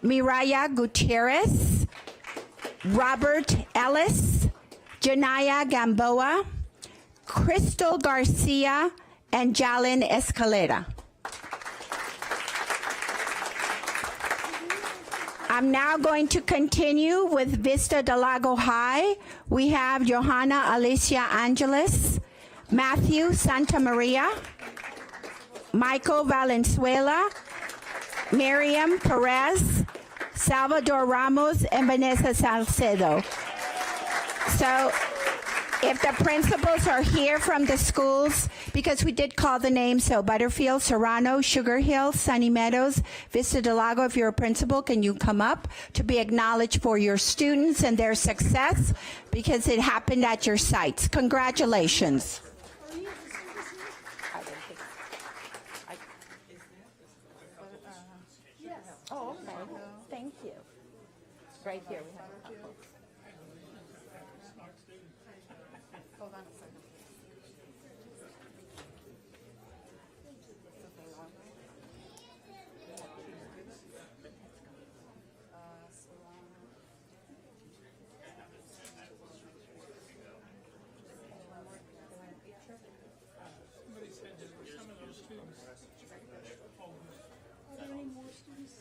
Miraya Gutierrez. Robert Ellis, Janaya Gamboa, Crystal Garcia, and Jalen Escalera. I'm now going to continue with Vista Del Lago High. We have Johanna Alicia Angeles, Matthew Santa Maria, Michael Valenzuela, Miriam Perez, Salvador Ramos, and Vanessa Salcedo. So if the principals are here from the schools, because we did call the names, so Butterfield, Serrano, Sugar Hill, Sunny Meadows, Vista Del Lago, if you're a principal, can you come up to be acknowledged for your students and their success, because it happened at your sites. Congratulations. Oh, okay. Thank you. Right here we have a couple. Hold on a second. Somebody said there were some of those students. Are there any more students?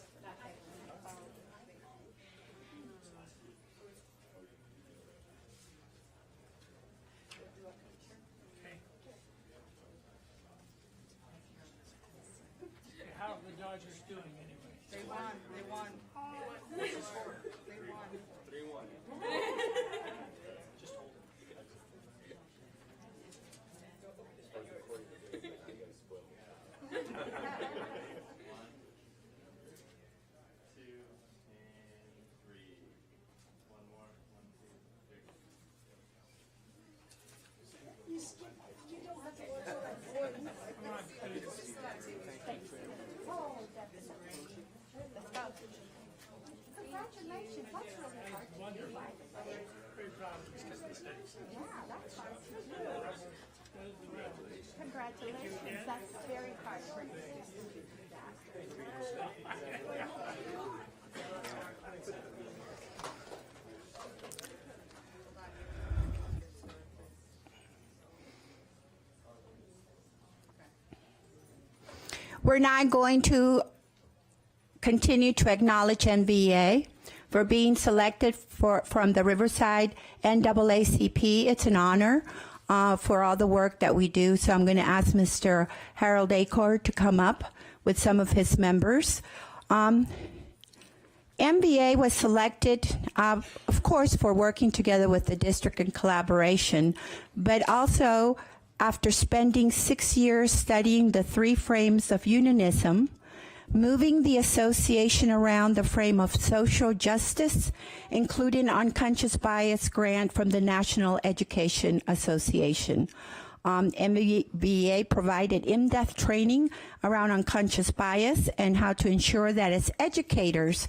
How are the Dodgers doing anyway? They won. They won. They won. 3-1. Congratulations. That's really hard to do. Very proud of you. Yeah, that's hard to do. Congratulations. That's very hard for you to do that. We're now going to continue to acknowledge MVA for being selected from the Riverside NAACP. It's an honor for all the work that we do. So I'm going to ask Mr. Harold Acord to come up with some of his members. MVA was selected, of course, for working together with the district in collaboration, but also after spending 6 years studying the 3 frames of unionism, moving the association around the frame of social justice, including unconscious bias grant from the National Education Association. MVA provided in-depth training around unconscious bias and how to ensure that as educators,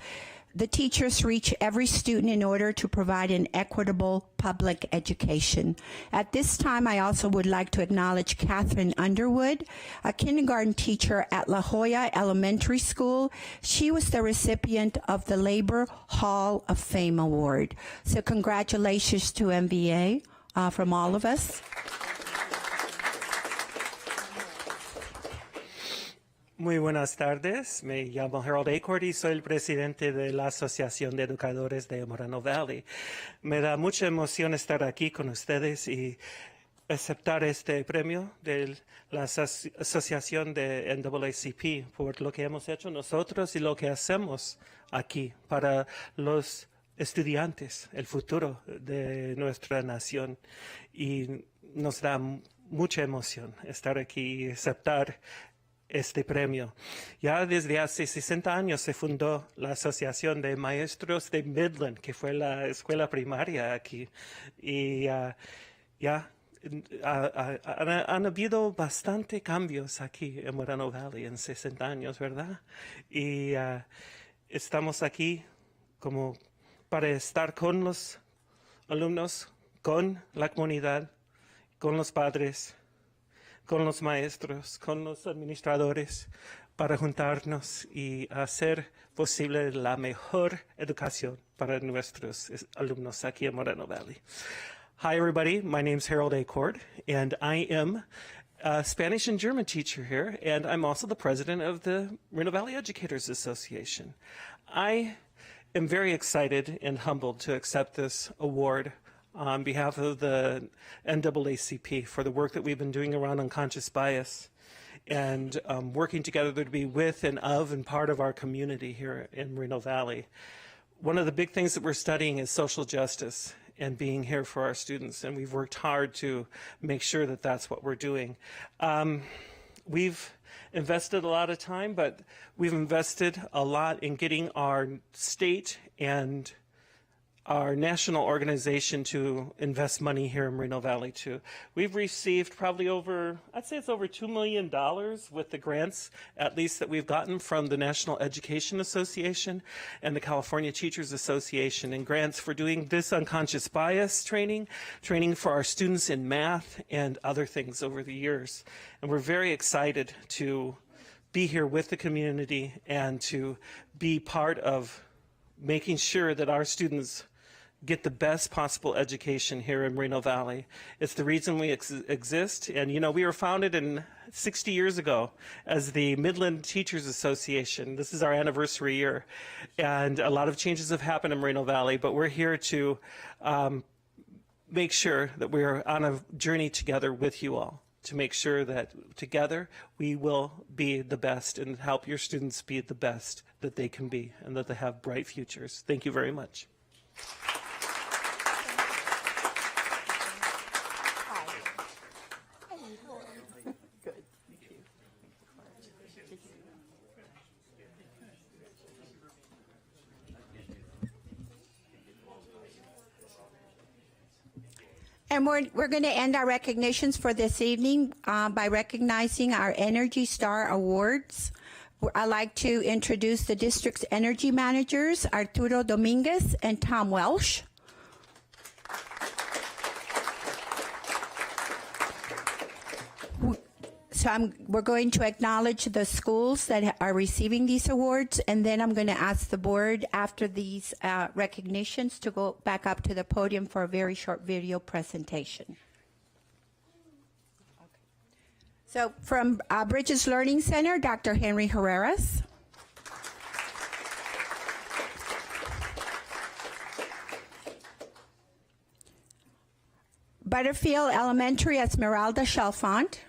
the teachers reach every student in order to provide an equitable public education. At this time, I also would like to acknowledge Catherine Underwood, a kindergarten teacher at La Jolla Elementary School. She was the recipient of the Labor Hall of Fame Award. So congratulations to MVA from all of us. Muy buenas tardes, me llamo Harold Acord y soy el presidente de la Asociación de Educadores de Moreno Valley. Me da mucha emoción estar aquí con ustedes y aceptar este premio de la Asociación de NAACP por lo que hemos hecho nosotros y lo que hacemos aquí para los estudiantes, el futuro de nuestra nación. Y nos da mucha emoción estar aquí y aceptar este premio. Ya desde hace 60 años se fundó la Asociación de Maestros de Midland, que fue la escuela primaria aquí. Y han habido bastante cambios aquí en Moreno Valley en 60 años, ¿verdad? Y estamos aquí como para estar con los alumnos, con la comunidad, con los padres, con los maestros, con los administradores, para juntarnos y hacer posible la mejor educación para nuestros alumnos aquí en Moreno Valley. Hi, everybody. My name's Harold Acord, and I am a Spanish and German teacher here, and I'm also the president of the Moreno Valley Educators Association. I am very excited and humbled to accept this award on behalf of the NAACP for the work that we've been doing around unconscious bias and working together to be with and of and part of our community here in Moreno Valley. One of the big things that we're studying is social justice and being here for our students, and we've worked hard to make sure that that's what we're doing. We've invested a lot of time, but we've invested a lot in getting our state and our national organization to invest money here in Moreno Valley too. We've received probably I'd say it's over $2 million with the grants, at least that we've gotten from the National Education Association and the California Teachers Association, and grants for doing this unconscious bias training for our students in math and other things over the years. And we're very excited to be here with the community and to be part of making sure that our students get the best possible education here in Moreno Valley. It's the reason we exist. And, you know, we were founded 60 years ago as the Midland Teachers Association. This is our anniversary year. And a lot of changes have happened in Moreno Valley, but we're here to make sure that we're on a journey together with you all, to make sure that together we will be the best and help your students be the best that they can be and that they have bright futures. Thank you very much. And we're going to end our recognitions for this evening by recognizing our Energy Star Awards I'd like to introduce the district's energy managers, Arturo Dominguez and Tom Welsh. So we're going to acknowledge the schools that are receiving these awards, and then I'm going to ask the board after these recognitions to go back up to the podium for a very short video presentation. So from Bridges Learning Center, Dr. Henry Herreras. Butterfield Elementary, Esmeralda Chalfont.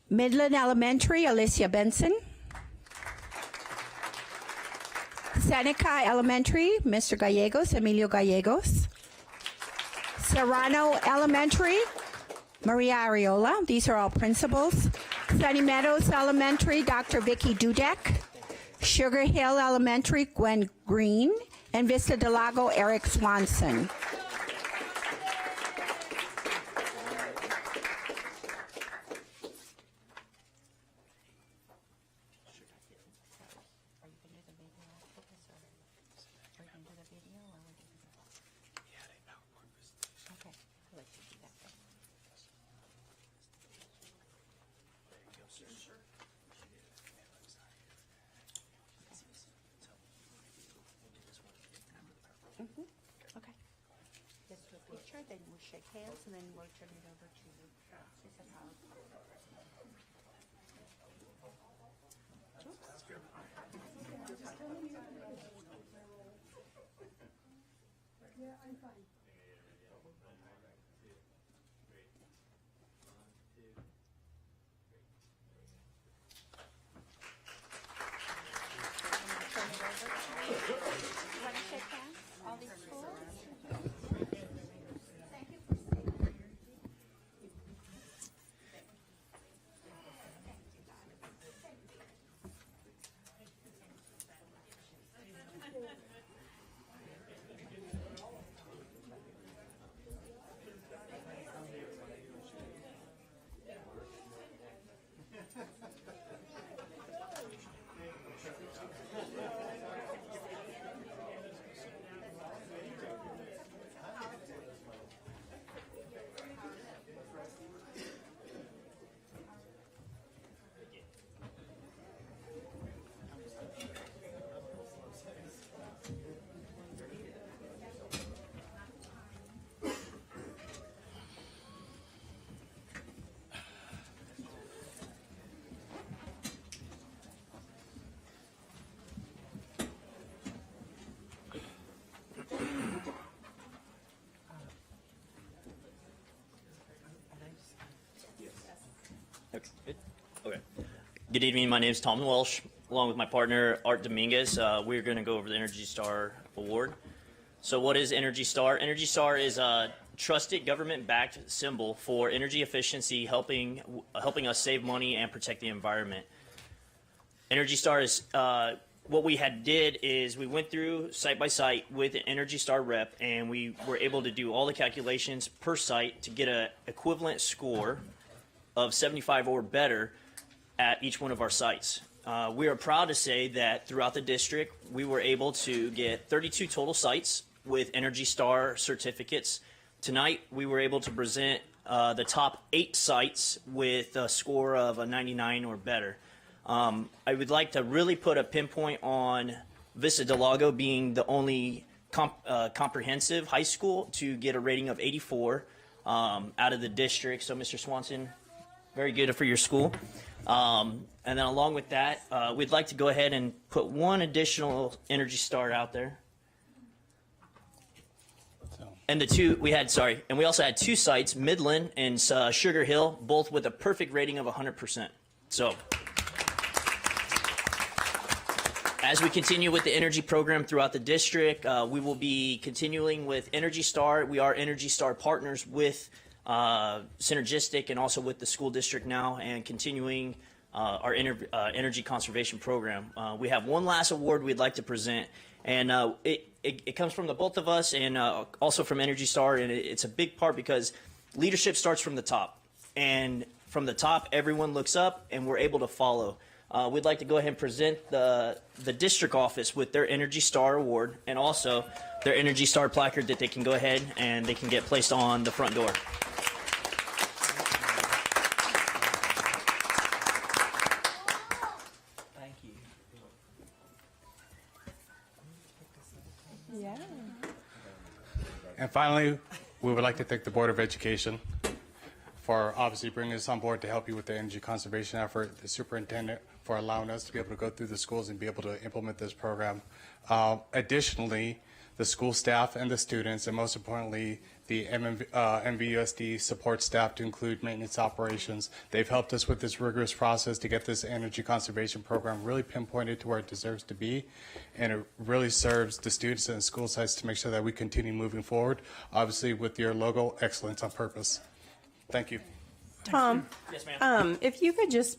Midland Elementary, Alicia Benson. Seneca Elementary, Mr. Gallegos, Emilio Gallegos. Serrano Elementary, Maria Ariola. These are all principals. Sunny Meadows Elementary, Dr. Vicky Dudek. Sugar Hill Elementary, Gwen Green. And Vista del Lago, Eric Swanson. Okay. Let's do a picture, then we'll shake hands, and then we'll turn it over to Cesar Howard. Yeah, I'm fine. Okay. Good evening. My name is Tom Welsh. Along with my partner, Art Dominguez, we're going to go over the Energy Star Award. So what is Energy Star? Energy Star is a trusted government-backed symbol for energy efficiency, helping us save money and protect the environment. Energy Star is what we did is we went through site by site with an Energy Star rep, and we were able to do all the calculations per site to get an equivalent score of 75 or better at each one of our sites. We are proud to say that throughout the district, we were able to get 32 total sites with Energy Star certificates. Tonight, we were able to present the top 8 sites with a score of a 99 or better. I would like to really put a pinpoint on Vista del Lago being the only comprehensive high school to get a rating of 84 out of the district. So, Mr. Swanson, very good for your school. And then along with that, we'd like to go ahead and put one additional Energy Star out there. And and we also had 2 sites, Midland and Sugar Hill, both with a perfect rating of 100%. So, as we continue with the energy program throughout the district, we will be continuing with Energy Star. We are Energy Star partners with Synergistic and also with the school district now, and continuing our energy conservation program. We have one last award we'd like to present, and it comes from the both of us and also from Energy Star, and it's a big part because leadership starts from the top. And from the top, everyone looks up, and we're able to follow. We'd like to go ahead and present the district office with their Energy Star Award and also their Energy Star placard that they can go ahead and they can get placed on the front door. Thank you. Yeah. And finally, we would like to thank the Board of Education for obviously bringing us on board to help you with the energy conservation effort, the superintendent for allowing us to be able to go through the schools and be able to implement this program. Additionally, the school staff and the students, and most importantly, the MVUSD support staff to include maintenance operations. They've helped us with this rigorous process to get this energy conservation program really pinpointed to where it deserves to be, and it really serves the students and the school sites to make sure that we continue moving forward, obviously with your logo, Excellence on Purpose. Thank you. Tom, Yes, ma'am. if you could just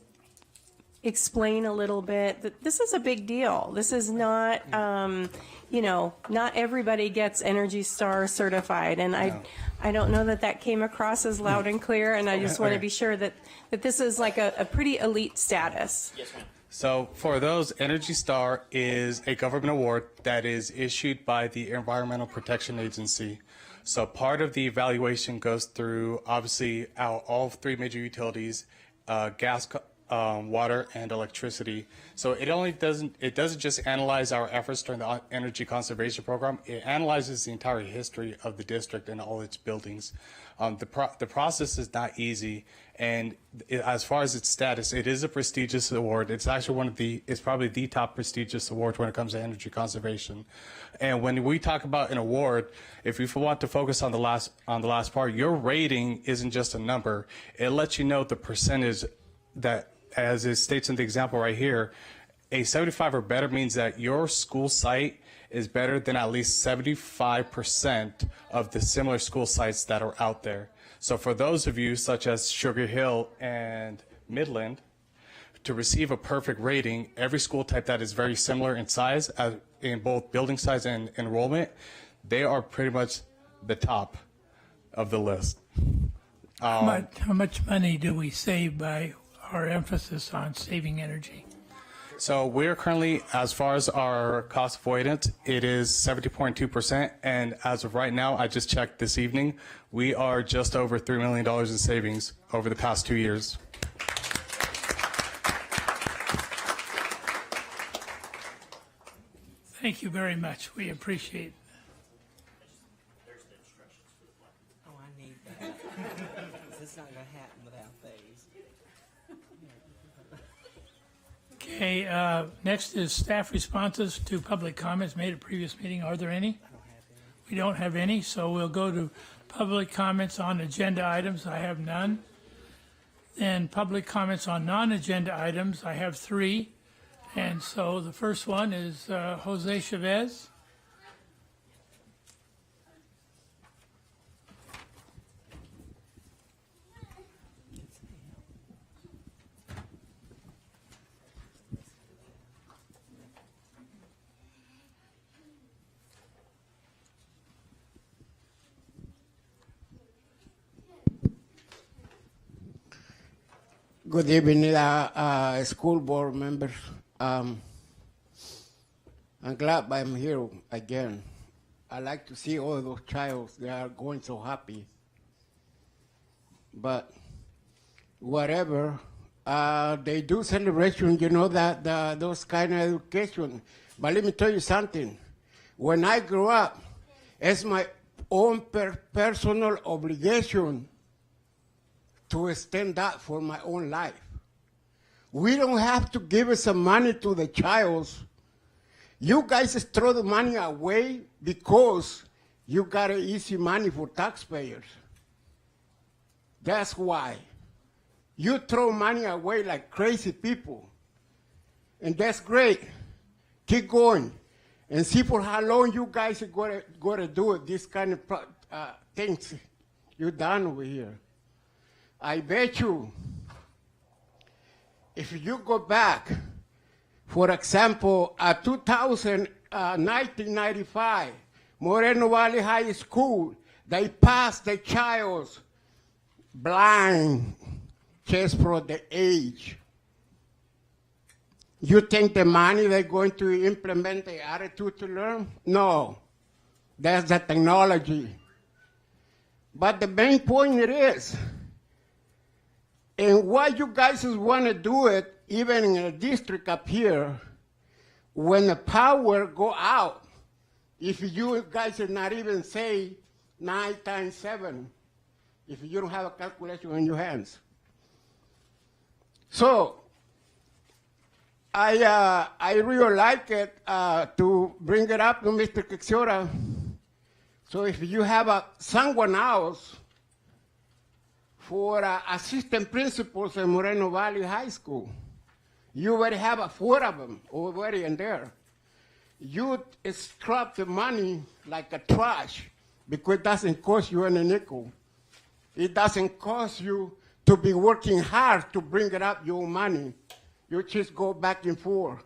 explain a little bit that this is a big deal. This is not, not everybody gets Energy Star certified, and I don't know that came across as loud and clear. And I just want to be sure that this is like a pretty elite status. Yes, ma'am. So for those, Energy Star is a government award that is issued by the Environmental Protection Agency. So part of the evaluation goes through, obviously, all three major utilities, gas, water, and electricity. So it doesn't just analyze our efforts during the energy conservation program. It analyzes the entire history of the district and all its buildings. The process is not easy, and as far as its status, it is a prestigious award. It's actually it's probably the top prestigious award when it comes to energy conservation. And when we talk about an award, if you want to focus on the last part, your rating isn't just a number. It lets you know the percentage that, as it states in the example right here, a 75 or better means that your school site is better than at least 75% of the similar school sites that are out there. So for those of you, such as Sugar Hill and Midland, to receive a perfect rating, every school type that is very similar in size, in both building size and enrollment, they are pretty much the top of the list. How much money do we save by our emphasis on saving energy? So we're currently, as far as our cost avoidance, it is 70.2%. And as of right now, I just checked this evening, we are just over $3 million in savings over the past 2 years. Thank you very much. We appreciate it. Oh, I need that. It's not going to happen without these. Okay, next is staff responses to public comments made at previous meeting. Are there any? We don't have any, so we'll go to public comments on agenda items. I have none. Then public comments on non-agenda items. I have 3. And so the first one is Jose Chavez. Good evening, school board members. I'm glad I'm here again. I like to see all those childs. They are going so happy. But whatever, they do celebration, that those kind of education. But let me tell you something. When I grew up, it's my own personal obligation to stand up for my own life. We don't have to give some money to the childs. You guys throw the money away because you got easy money for taxpayers. That's why. You throw money away like crazy people. And that's great. Keep going. And see for how long you guys are going to do it, this kind of things you've done over here. I bet you, if you go back, for example, 1995, Moreno Valley High School, they passed the child's blind just for the age. You think the money they're going to implement the attitude to learn? No, that's the technology. But the main point it is, and why you guys want to do it, even in a district up here, when the power go out, if you guys are not even say 9 times 7, if you don't have a calculation in your hands. So, I really like it to bring it up to Mr. Quixiora. So if you have someone else for assistant principals in Moreno Valley High School, you already have 4 of them already in there. You scrap the money like a trash because it doesn't cost you any nickel. It doesn't cost you to be working hard to bring it up your money. You just go back and forth.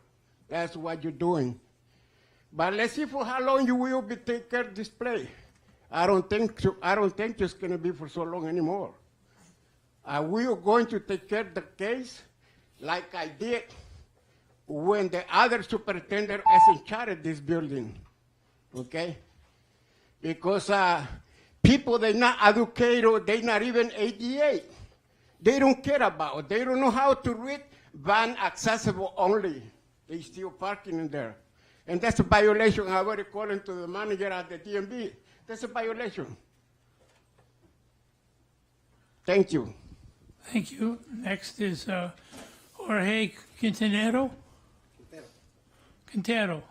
That's what you're doing. But let's see for how long you will be taking care of this play. I don't think it's going to be for so long anymore. We are going to take care of the case like I did when the other superintendent is in charge of this building, okay? Because people, they're not educated, they're not even 88. They don't care about it. They don't know how to read van accessible only. They still parking in there. And that's a violation. I already called into the manager at the DMV. That's a violation. Thank you. Thank you. Next is Jorge Quintero. Quintero.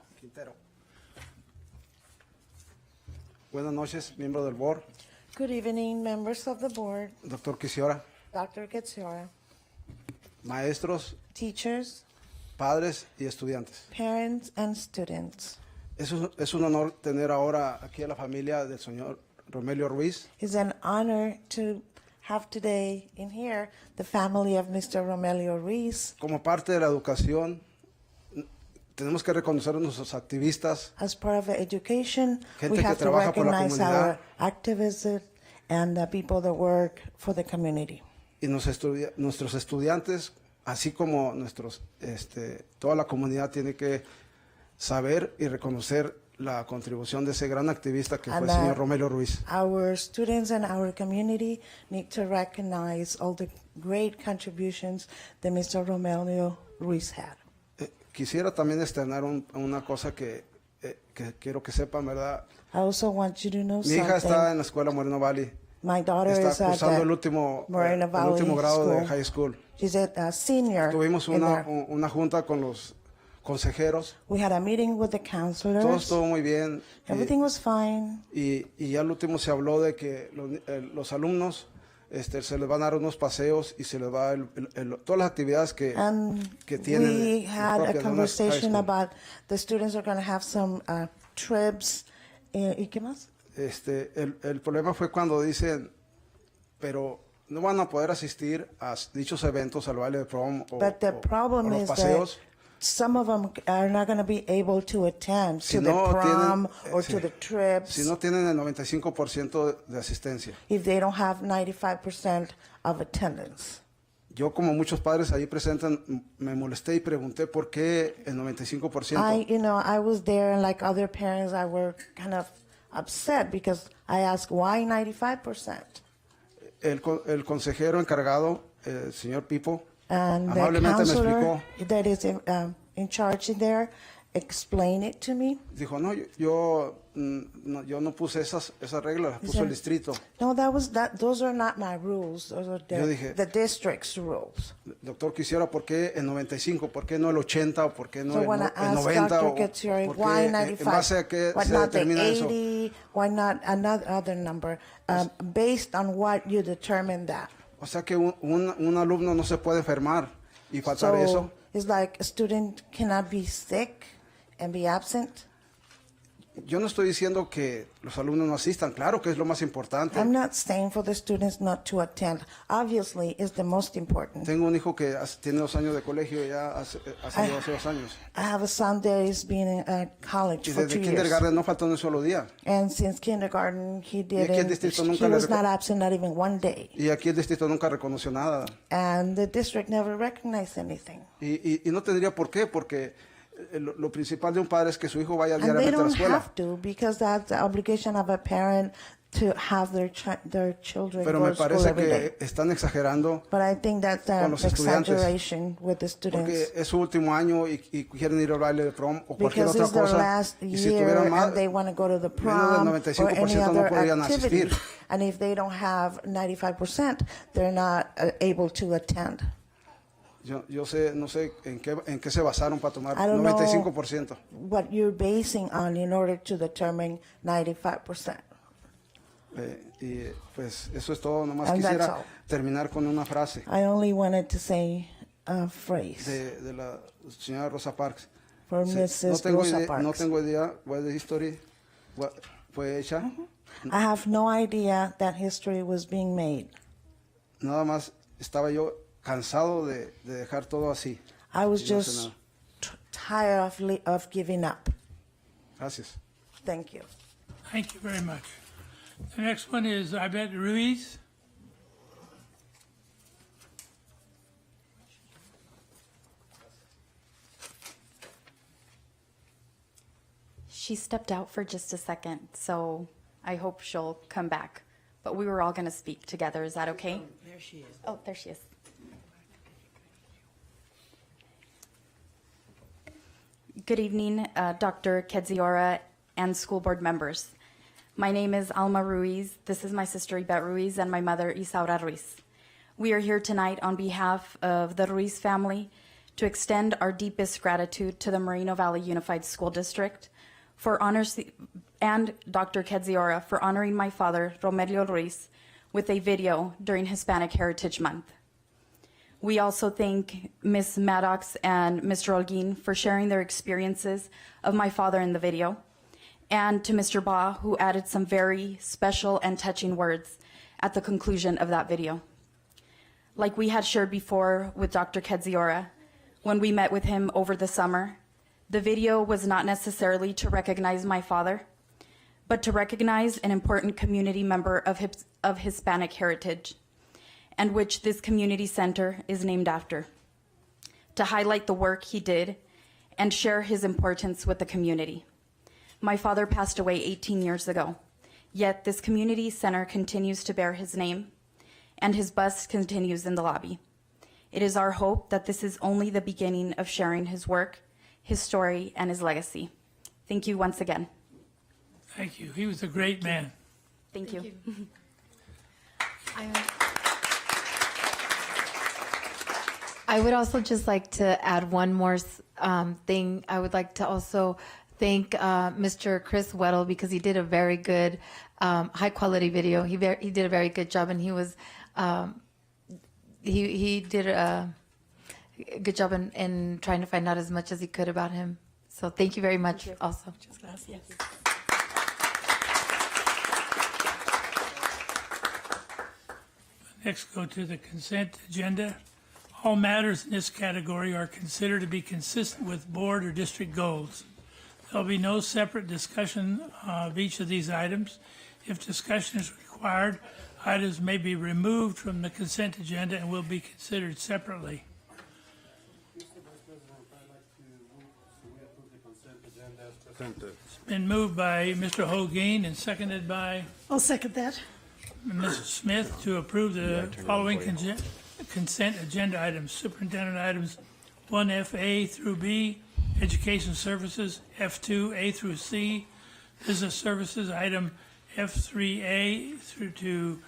Buenas noches, miembro del board. Good evening, members of the board. Doctor Quixiora, Dr. Quixiora, maestros, teachers, padres y estudiantes. parents, and students. Es un honor tener ahora aquí a la familia del señor Romelio Ruiz. It's an honor to have today in here the family of Mr. Romelio Ruiz. Como parte de la educación, tenemos que reconocer a nuestros activistas, As part of education, gente we que have to trabaja por la recognize comunidad. our activists and the people that work for the community. Y nuestros estudiantes, así como toda la comunidad tiene que saber y reconocer la contribución de ese gran activista que fue el señor Romelio Ruiz. Our students and our community need to recognize all the great contributions that Mr. Romelio Ruiz had. Quisiera también externar una cosa que quiero que sepan, ¿verdad? I also want you to know Mi hija está something. en la escuela Moreno Valley. My daughter Está is at cursando the el último Moreno Valley grado de School. high school. She's a senior. Tuvimos in there. una junta con los consejeros. We had a meeting with the Todo counselors. estuvo muy bien. Everything was fine. Y ya al último se habló de que los alumnos se les van a dar unos paseos y se les va todas las actividades que tienen. We had a propias de una high conversation school. about the students are going to have some trips. ¿Y qué más? El problema fue cuando dicen, pero no van a poder asistir a dichos eventos, al baile de prom o But the problem los is that paseos. some of them are not going to be able to attend to the prom or to the trips Si no tienen el 95% de asistencia. if they don't have 95% of attendance. Yo, como muchos padres ahí presentes, me molesté y pregunté por qué el 95%. I was there, and like other parents, I were kind of upset because I asked why 95%. El consejero encargado, el señor Pipo, And the amablemente me counselor explicó. that is in charge there explained it to me. Dijo, no, yo no puse esas reglas, las puso el distrito. No, those are not my rules. Those are Yo dije, the district's rules. Doctor, quisiera, ¿por qué el 95? ¿Por qué no el 80? ¿O por qué no So el when I asked 90? Dr. ¿O Getziori, por why qué, en 95? base a qué Why se not the determina eso? 80? Why not another other number? Based on what you determine that. O sea que un alumno no se puede enfermar y faltar eso. It's like a student cannot be sick and be absent. yo no estoy diciendo que los alumnos no asistan, claro que es lo más importante. I'm not saying for the students not to attend. Obviously, it's the most important. Tengo un hijo que tiene 2 años de colegio y ya ha salido hace 2 años. I have a son that is being at college Y for desde 2 years. kindergarten no faltó ni un solo día. And since kindergarten, he aquí el didn't. distrito He nunca le was not absent not even one day. Y aquí el distrito nunca reconoció nada. And the district never recognized anything. Y no tendría por qué, porque lo principal de un padre es que su hijo vaya And they diariamente a la don't escuela. have to, because that's the obligation of a parent to have their children Pero go me to school parece every day. que están exagerando But I think that's con an los estudiantes. exaggeration with the students. Porque es su último año y quieren ir al baile de prom o cualquier Because otra it's their cosa. last Y si year tuvieran más, and they want to go to the menos prom del or any 95% no other podrían activity. asistir. And if they don't have 95%, they're not able to attend. Yo sé, no sé en qué se basaron para tomar I don't 95%. What you're basing on in order to determine 95%. Y pues eso es todo. Nomás And that's quisiera all. terminar con una frase I only wanted to say a phrase de la señora Rosa Parks. for Sí, Mrs. Rosa Parks. no tengo idea where the history fue hecha. I have no idea that history was being made. Nada más estaba yo cansado de dejar todo así. I was Y no hice just nada. tired of giving up. Gracias. Thank you. Thank you very much. The next one is Ibet Ruiz. She stepped out for just a second, so I hope she'll come back. But we were all going to speak together. Is that okay? There she is. Oh, there she is. Good evening, Dr. Kedziora and school board members. My name is Alma Ruiz. This is my sister Ibet Ruiz and my mother Isaura Ruiz. We are here tonight on behalf of the Ruiz family to extend our deepest gratitude to the Moreno Valley Unified School District for honors and Dr. Kedziora for honoring my father, Romelio Ruiz, with a video during Hispanic Heritage Month. We also thank Ms. Maddox and Mr. Holguin for sharing their experiences of my father in the video, and to Mr. Ba, who added some very special and touching words at the conclusion of that video. Like we had shared before with Dr. Kedziora, when we met with him over the summer, the video was not necessarily to recognize my father, but to recognize an important community member of Hispanic heritage, and which this community center is named after, to highlight the work he did and share his importance with the community. My father passed away 18 years ago, yet this community center continues to bear his name, and his bust continues in the lobby. It is our hope that this is only the beginning of sharing his work, his story, and his legacy. Thank you once again. Thank you. He was a great man. Thank you. I would also just like to add one more thing. I would like to also thank Mr. Chris Weddle, because he did a very good, high quality video. He did a very good job, and he was he did a good job in trying to find out as much as he could about him. So thank you very much. Also. Next, go to the consent agenda. All matters in this category are considered to be consistent with board or district goals. There'll be no separate discussion of each of these items. If discussion is required, items may be removed from the consent agenda and will be considered separately. It's been moved by Mr. Holguin and seconded by I'll second that. Mrs. Smith to approve the following consent agenda items. Superintendent items 1F A through B, Education Services F2 A through C, Business Services item F3A through to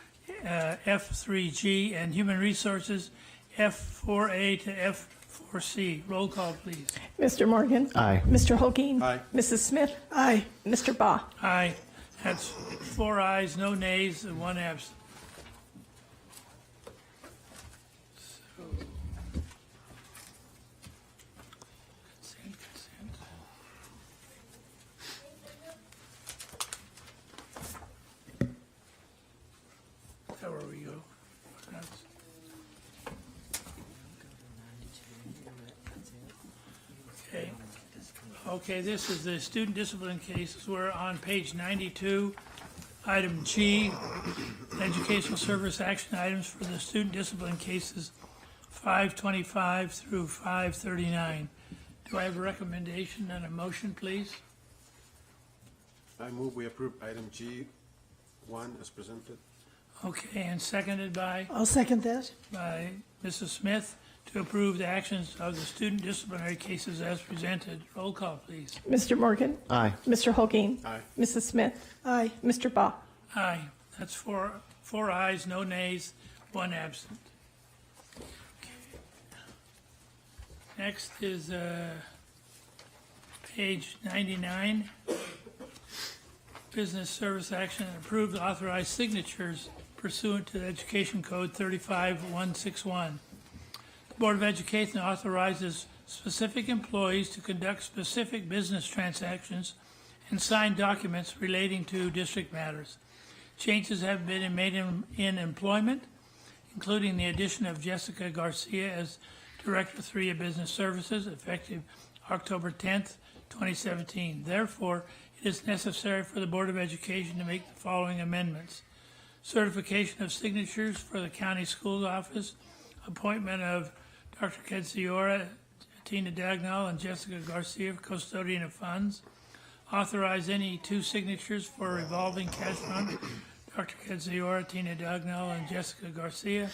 F3G, and Human Resources F4A to F4C. Roll call, please. Mr. Morgan. Aye. Mr. Holguin. Aye. Mrs. Smith. Aye. Mr. Ba. Aye. That's 4 ayes, no nays, and 1 absent. So, consent. Okay, this is the student discipline cases. We're on page 92, item G, educational service action items for the student discipline cases 525 through 539. Do I have a recommendation and a motion, please? I move we approve item G1 as presented. Okay, and seconded by? I'll second that. By Mrs. Smith to approve the actions of the student disciplinary cases as presented. Roll call, please. Mr. Morgan. Aye. Mr. Holguin. Aye. Mrs. Smith. Aye. Mr. Baugh. Aye. That's four ayes, no nays, one absent. Next is page 99. Business service action and approved authorized signatures pursuant to the Education Code 35161. The Board of Education authorizes specific employees to conduct specific business transactions and sign documents relating to district matters. Changes have been made in employment, including the addition of Jessica Garcia as Director 3 of Business Services, effective October 10th, 2017. Therefore, it is necessary for the Board of Education to make the following amendments. Certification of signatures for the County School Office, appointment of Dr. Kedziora, Tina Dagnall, and Jessica Garcia, custodian of funds. Authorize any two signatures for a revolving cash fund, Dr. Kedziora, Tina Dagnall, and Jessica Garcia.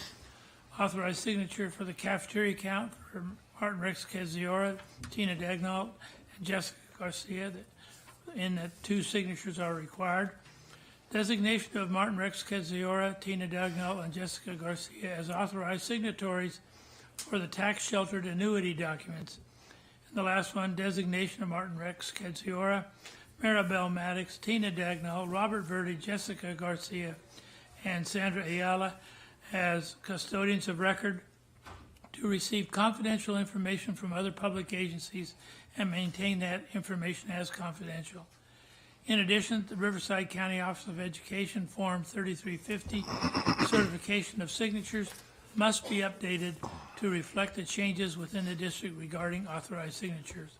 Authorize signature for the cafeteria account for Martin Rex Kedziora, Tina Dagnall, and Jessica Garcia, in that two signatures are required. Designation of Martin Rex Kedziora, Tina Dagnall, and Jessica Garcia as authorized signatories for the tax-sheltered annuity documents. And the last one, designation of Martin Rex Kedziora, Maribel Maddox, Tina Dagnall, Robert Verdi, Jessica Garcia, and Sandra Ayala as custodians of record to receive confidential information from other public agencies and maintain that information as confidential. In addition, the Riverside County Office of Education Form 3350 certification of signatures must be updated to reflect the changes within the district regarding authorized signatures.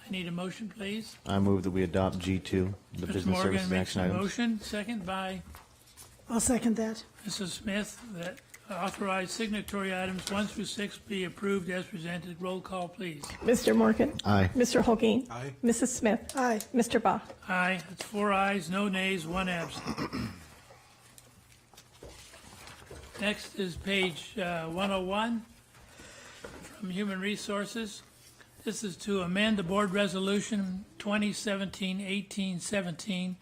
I need a motion, please. I move that we adopt G2, the Mr. business Morgan services makes action a items. motion, second by I'll second that. Mrs. Smith, that authorized signatory items 1 through 6 be approved as presented. Roll call, please. Mr. Morgan. Aye. Mr. Holguin. Aye. Mrs. Smith. Aye. Mr. Baugh. Aye. That's 4 ayes, no nays, 1 absent. Next is page 101 from Human Resources. This is to amend the Board Resolution 2017-1817,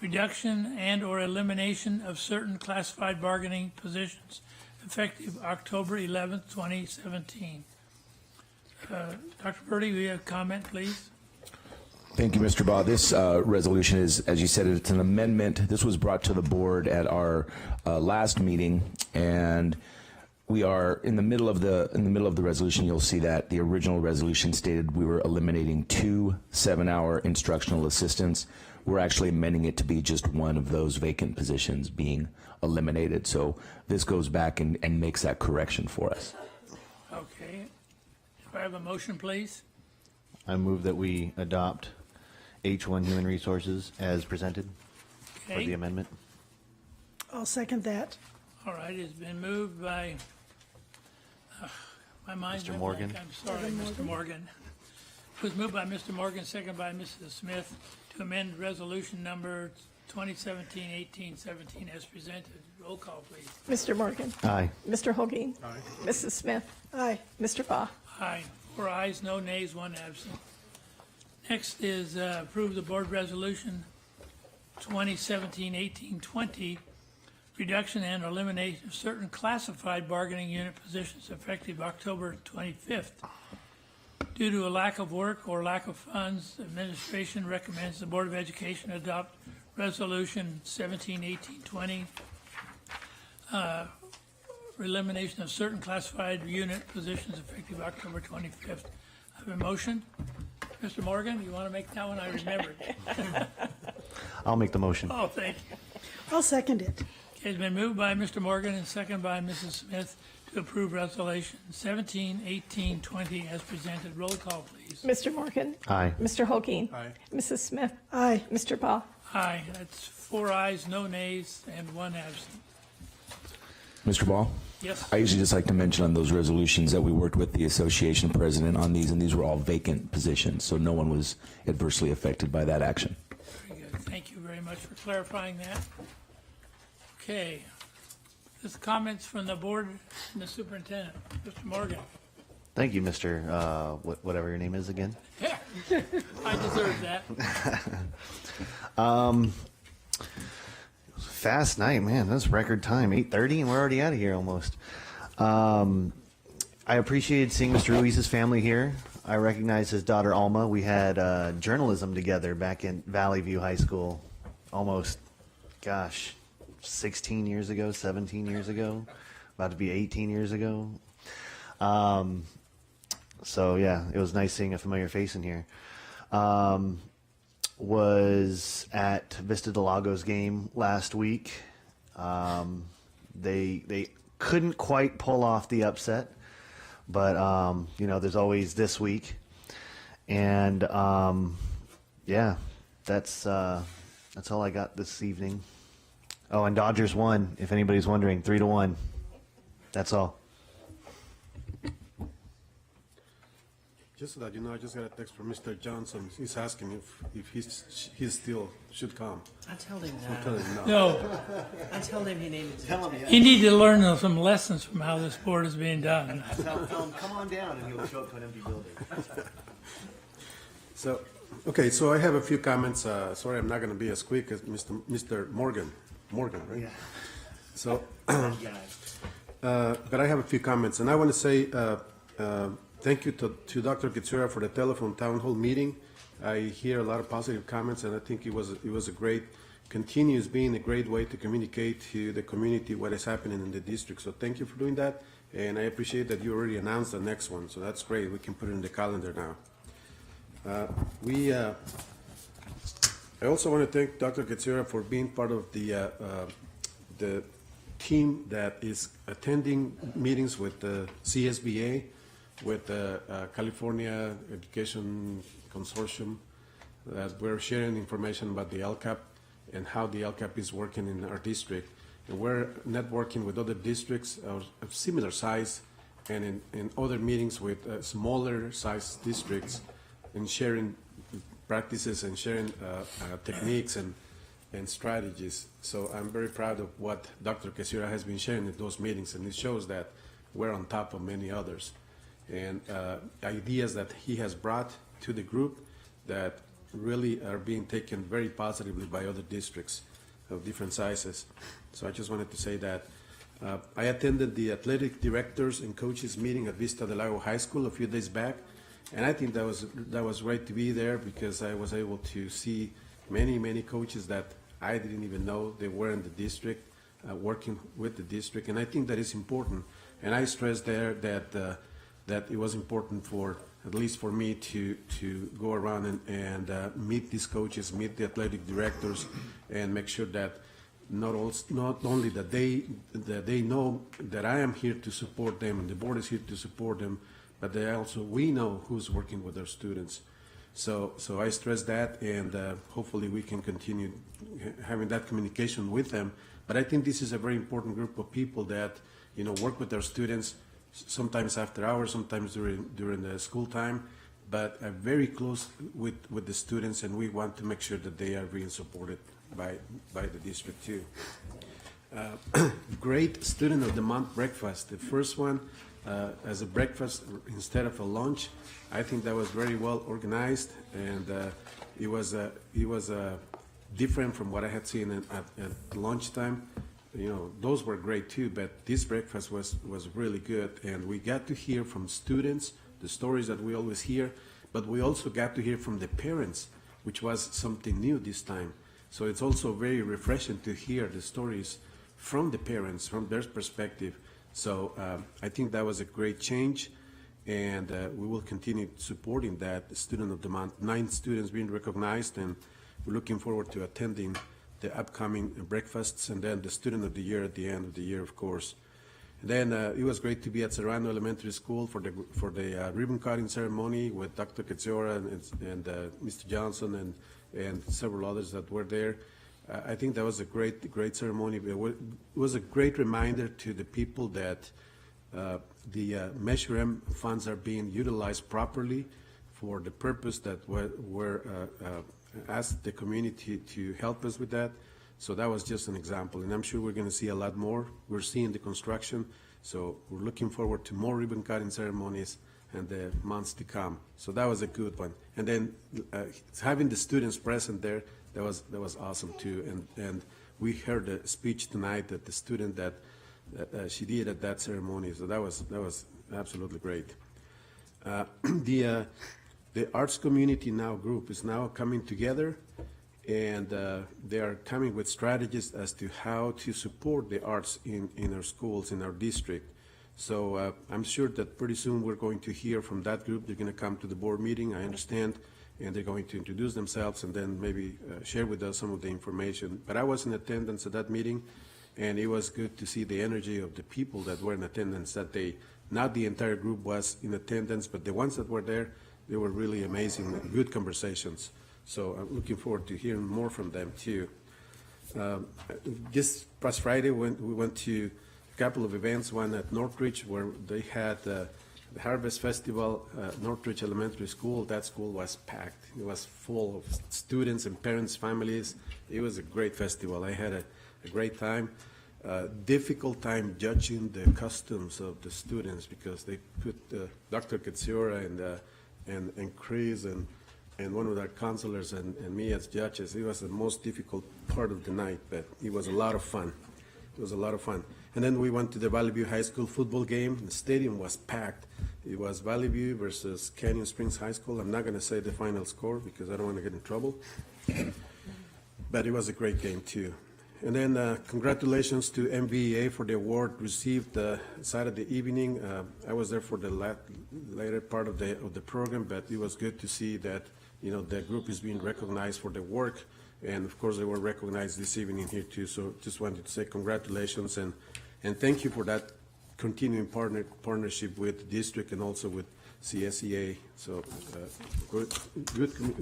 reduction and/or elimination of certain classified bargaining positions, effective October 11th, 2017. Dr. Purdy, we have a comment, please. Thank you, Mr. Baugh. This resolution is, as you said, it's an amendment. This was brought to the board at our last meeting, and we are in the middle of the resolution. You'll see that the original resolution stated we were eliminating 2 7-hour instructional assistants. We're actually amending it to be just one of those vacant positions being eliminated. So this goes back and makes that correction for us. Okay. Do I have a motion, please? I move that we adopt H1 Human Resources as presented for Okay. the amendment. I'll second that. All right, it's been moved by, my mind Mr. went Morgan. blank. I'm sorry, Mr. Morgan. It was moved by Mr. Morgan, second by Mrs. Smith, to amend resolution number 2017-1817 as presented. Roll call, please. Mr. Morgan. Aye. Mr. Holguin. Aye. Mrs. Smith. Aye. Mr. Baugh. Aye. 4 ayes, no nays, 1 absent. Next is approve the board resolution 2017-1820, reduction and elimination of certain classified bargaining unit positions effective October 25th. Due to a lack of work or lack of funds, administration recommends the Board of Education adopt resolution 17-1820, elimination of certain classified unit positions effective October 25th. I have a motion. Mr. Morgan, you want to make that one? I remembered. I'll make the motion. Oh, thank you. I'll second it. Okay, it's been moved by Mr. Morgan and seconded by Mrs. Smith to approve resolution 17-1820 as presented. Roll call, please. Mr. Morgan. Aye. Mr. Holkeen. Aye. Mrs. Smith. Aye. Mr. Paul. Aye, that's 4 ayes, no nays, and 1 absent. Mr. Ball? Yes. I usually just like to mention on those resolutions that we worked with the association president on these, and these were all vacant positions, so no one was adversely affected by that action. Very good. Thank you very much for clarifying that. Okay. Just comments from the board and the superintendent. Mr. Morgan. Thank you, Mr. Whatever your name is again. Yeah, I deserve that. Fast night, man. That's record time. 8:30, and we're already out of here almost. I appreciated seeing Mr. Ruiz's family here. I recognize his daughter Alma. We had journalism together back in Valley View High School almost, 16 years ago, 17 years ago, about to be 18 years ago. So yeah, it was nice seeing a familiar face in here. Was at Vista Del Lago's game last week. They couldn't quite pull off the upset, but there's always this week, and yeah, that's all I got this evening. Oh, and Dodgers won, if anybody's wondering, 3-1. That's all. Just so that you know, I just got a text from Mr. Johnson. He's asking if he still should come. I told him So tell him no. No, I told him he needed to. Tell him yes. you need to learn some lessons from how this board is being done. Tell him, come on down, and he'll show up to an empty building. So, okay, so I have a few comments. Sorry, I'm not going to be as quick as Mr. Morgan. Morgan, right? Yeah. So, but I have a few comments, and I want to say thank you to Dr. Kitsura for the telephone town hall meeting. I hear a lot of positive comments, and I think it was a great, continues being a great way to communicate to the community what is happening in the district. So thank you for doing that, and I appreciate that you already announced the next one. So that's great. We can put it in the calendar now. I also want to thank Dr. Kitsura for being part of the team that is attending meetings with the CSBA, with the California Education Consortium, that we're sharing information about the LCAP and how the LCAP is working in our district. And we're networking with other districts of similar size and in other meetings with smaller size districts and sharing practices and sharing techniques and strategies. So I'm very proud of what Dr. Kitsura has been sharing in those meetings, and it shows that we're on top of many others. And ideas that he has brought to the group that really are being taken very positively by other districts of different sizes. So I just wanted to say that. I attended the athletic directors and coaches meeting at Vista Del Lago High School a few days back, and I think that was great to be there because I was able to see many coaches that I didn't even know they were in the district, working with the district, and I think that is important. And I stressed there that it was important for, at least for me, to go around and meet these coaches, meet the athletic directors, and make sure that not only that they know that I am here to support them and the board is here to support them, but we know who's working with our students. So I stress that, and hopefully we can continue having that communication with them. But I think this is a very important group of people that work with our students, sometimes after hours, sometimes during the school time, but are very close with the students, and we want to make sure that they are being supported by the district too. Great Student of the Month breakfast. The first one as a breakfast instead of a lunch. I think that was very well organized, and it was different from what I had seen at lunchtime. Those were great too, but this breakfast was really good, and we got to hear from students the stories that we always hear, but we also got to hear from the parents, which was something new this time. So it's also very refreshing to hear the stories from the parents, from their perspective. So I think that was a great change, and we will continue supporting that. Student of the Month, 9 students being recognized, and we're looking forward to attending the upcoming breakfasts, and then the Student of the Year at the end of the year, of course. Then it was great to be at Serrano Elementary School for the ribbon cutting ceremony with Dr. Katsiora and Mr. Johnson and several others that were there. I think that was a great ceremony. It was a great reminder to the people that the Measure M funds are being utilized properly for the purpose that were asked the community to help us with that. So that was just an example, and I'm sure we're going to see a lot more. We're seeing the construction, so we're looking forward to more ribbon cutting ceremonies and the months to come. So that was a good one. And then having the students present there, that was awesome too. And we heard a speech tonight that the student that she did at that ceremony. So that was absolutely great. The arts community now group is now coming together, and they are coming with strategies as to how to support the arts in our schools, in our district. So I'm sure that pretty soon we're going to hear from that group. They're going to come to the board meeting, I understand, and they're going to introduce themselves and then maybe share with us some of the information. But I was in attendance at that meeting, and it was good to see the energy of the people that were in attendance that day. Not the entire group was in attendance, but the ones that were there, they were really amazing, good conversations. So I'm looking forward to hearing more from them too. Just past Friday, we went to a couple of events, one at Northridge where they had the Harvest Festival, Northridge Elementary School. That school was packed. It was full of students and parents, families. It was a great festival. I had a great time. Difficult time judging the customs of the students because they put Dr. Katsiora and Chris and one of our counselors and me as judges. It was the most difficult part of the night, but it was a lot of fun. It was a lot of fun. And then we went to the Valley View High School football game. The stadium was packed. It was Valley View versus Canyon Springs High School. I'm not going to say the final score because I don't want to get in trouble. But it was a great game too. And then congratulations to MVEA for the award received Saturday evening. I was there for the later part of the program, but it was good to see that the group is being recognized for their work, and of course they were recognized this evening here too. So just wanted to say congratulations and thank you for that continuing partnership with the district and also with CSEA. So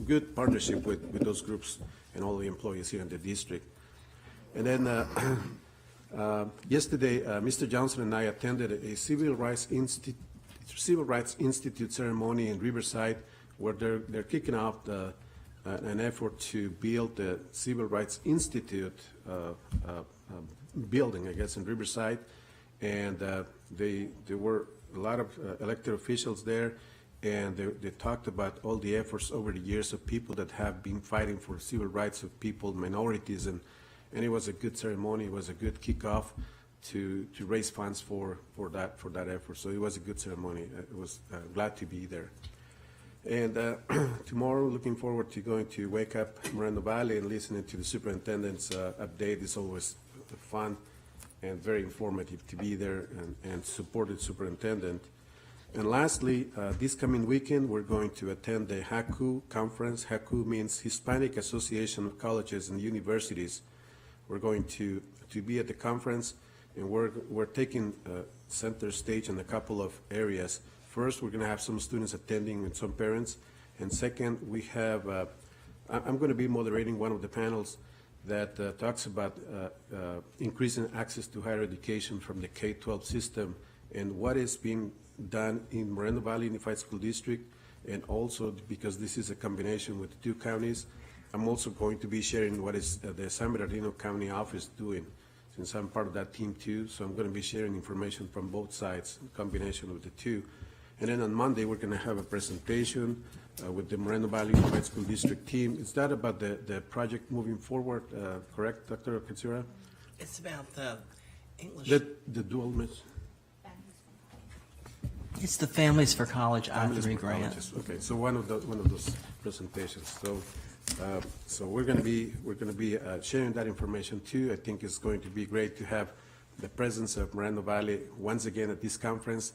good partnership with those groups and all the employees here in the district. And then yesterday, Mr. Johnson and I attended a Civil Rights Institute ceremony in Riverside, where they're kicking off an effort to build the Civil Rights Institute building, I guess, in Riverside. And there were a lot of elected officials there, and they talked about all the efforts over the years of people that have been fighting for civil rights of people, minorities, and it was a good ceremony. It was a good kickoff to raise funds for that effort. So it was a good ceremony. I was glad to be there. And tomorrow, looking forward to going to Wake Up Moreno Valley and listening to the superintendent's update. It's always fun and very informative to be there and support the superintendent. And lastly, this coming weekend, we're going to attend the HACU conference. HACU means Hispanic Association of Colleges and Universities. We're going to be at the conference, and we're taking center stage in a couple of areas. First, we're going to have some students attending and some parents. And second, we have, I'm going to be moderating one of the panels that talks about increasing access to higher education from the K-12 system and what is being done in Moreno Valley Unified School District, and also because this is a combination with the two counties, I'm also going to be sharing what is the San Bernardino County office doing, since I'm part of that team too. So I'm going to be sharing information from both sides, in combination with the two. And then on Monday, we're going to have a presentation with the Moreno Valley Unified School District team. Is that about the project moving forward, correct, Dr. Katsura? It's about the English. The dual miss. It's the Families for College I-3 grant. Colleges. Okay, so one of those presentations. So we're going to be sharing that information too. I think it's going to be great to have the presence of Moreno Valley once again at this conference,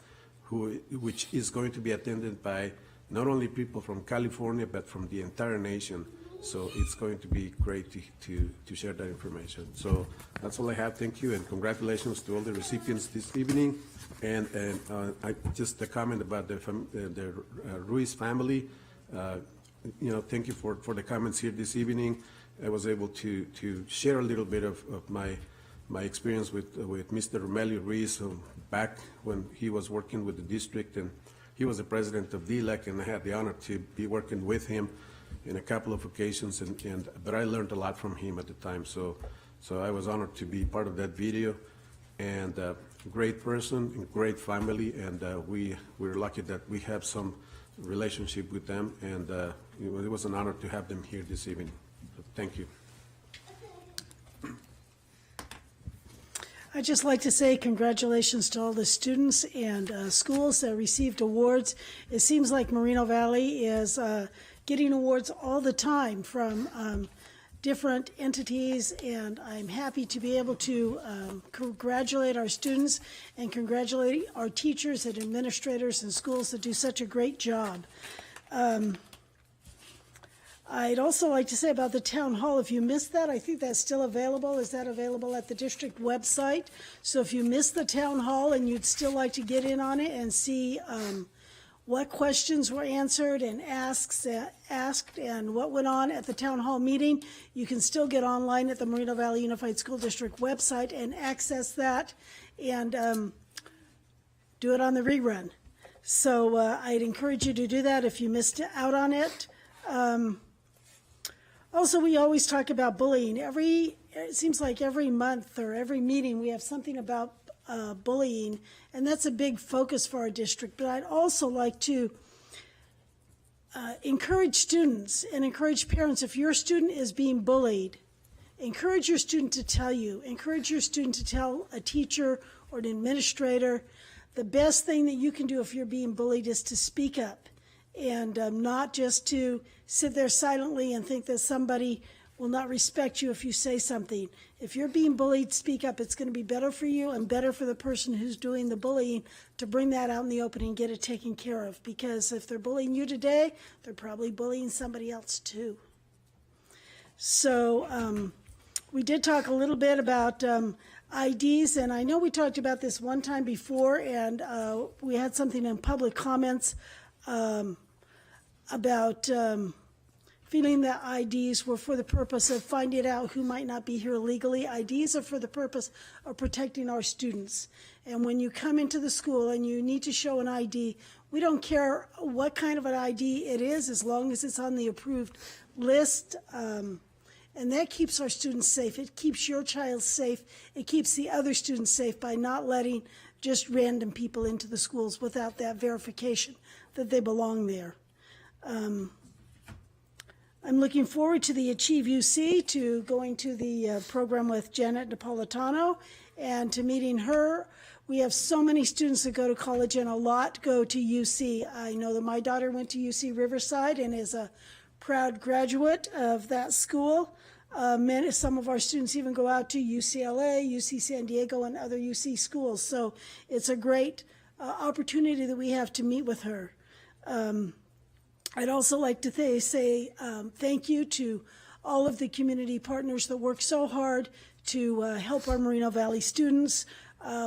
which is going to be attended by not only people from California but from the entire nation. So it's going to be great to share that information. So that's all I have. Thank you, and congratulations to all the recipients this evening. And just a comment about the Ruiz family. Thank you for the comments here this evening. I was able to share a little bit of my experience with Mr. Romelio Ruiz back when he was working with the district, and he was the president of DLEC, and I had the honor to be working with him in a couple of occasions, but I learned a lot from him at the time. So I was honored to be part of that video, and great person, great family, and we're lucky that we have some relationship with them, and it was an honor to have them here this evening. So thank you. I'd just like to say congratulations to all the students and schools that received awards. It seems like Moreno Valley is getting awards all the time from different entities, and I'm happy to be able to congratulate our students and congratulate our teachers and administrators and schools that do such a great job. I'd also like to say about the town hall, if you missed that, I think that's still available. Is that available at the district website? So if you missed the town hall and you'd still like to get in on it and see what questions were answered and asked and what went on at the town hall meeting, you can still get online at the Moreno Valley Unified School District website and access that and do it on the rerun. So I'd encourage you to do that if you missed out on it. Also, we always talk about bullying. It seems like every month or every meeting we have something about bullying, and that's a big focus for our district. But I'd also like to encourage students and encourage parents, if your student is being bullied, encourage your student to tell you. Encourage your student to tell a teacher or an administrator. The best thing that you can do if you're being bullied is to speak up, and not just to sit there silently and think that somebody will not respect you if you say something. If you're being bullied, speak up. It's going to be better for you and better for the person who's doing the bullying to bring that out in the open and get it taken care of. Because if they're bullying you today, they're probably bullying somebody else too. So we did talk a little bit about IDs, and I know we talked about this one time before, and we had something in public comments about feeling that IDs were for the purpose of finding out who might not be here legally. IDs are for the purpose of protecting our students. And when you come into the school and you need to show an ID, we don't care what kind of an ID it is, as long as it's on the approved list. And that keeps our students safe. It keeps your child safe. It keeps the other students safe by not letting just random people into the schools without that verification that they belong there. I'm looking forward to the Achieve UC, to going to the program with Janet Napolitano and to meeting her. We have so many students that go to college, and a lot go to UC. I know that my daughter went to UC Riverside and is a proud graduate of that school. Some of our students even go out to UCLA, UC San Diego, and other UC schools. So it's a great opportunity that we have to meet with her. I'd also like to say thank you to all of the community partners that work so hard to help our Moreno Valley students.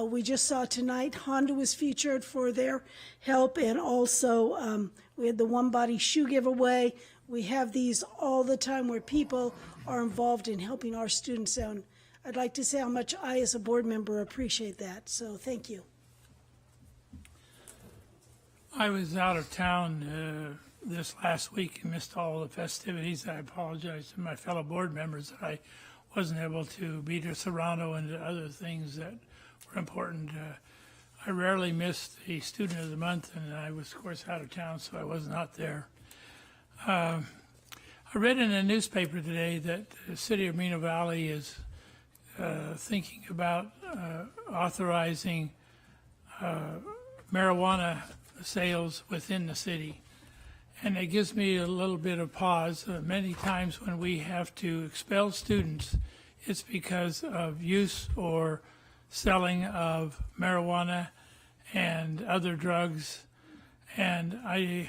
We just saw tonight Honda was featured for their help, and also we had the One Body Shoe giveaway. We have these all the time where people are involved in helping our students, and I'd like to say how much I, as a board member, appreciate that. So thank you. I was out of town this last week and missed all the festivities. I apologize to my fellow board members that I wasn't able to be to Serrano and to other things that were important. I rarely missed the Student of the Month, and I was, of course, out of town, so I was not there. I read in a newspaper today that the city of Moreno Valley is thinking about authorizing marijuana sales within the city. And it gives me a little bit of pause. Many times when we have to expel students, it's because of use or selling of marijuana and other drugs. And I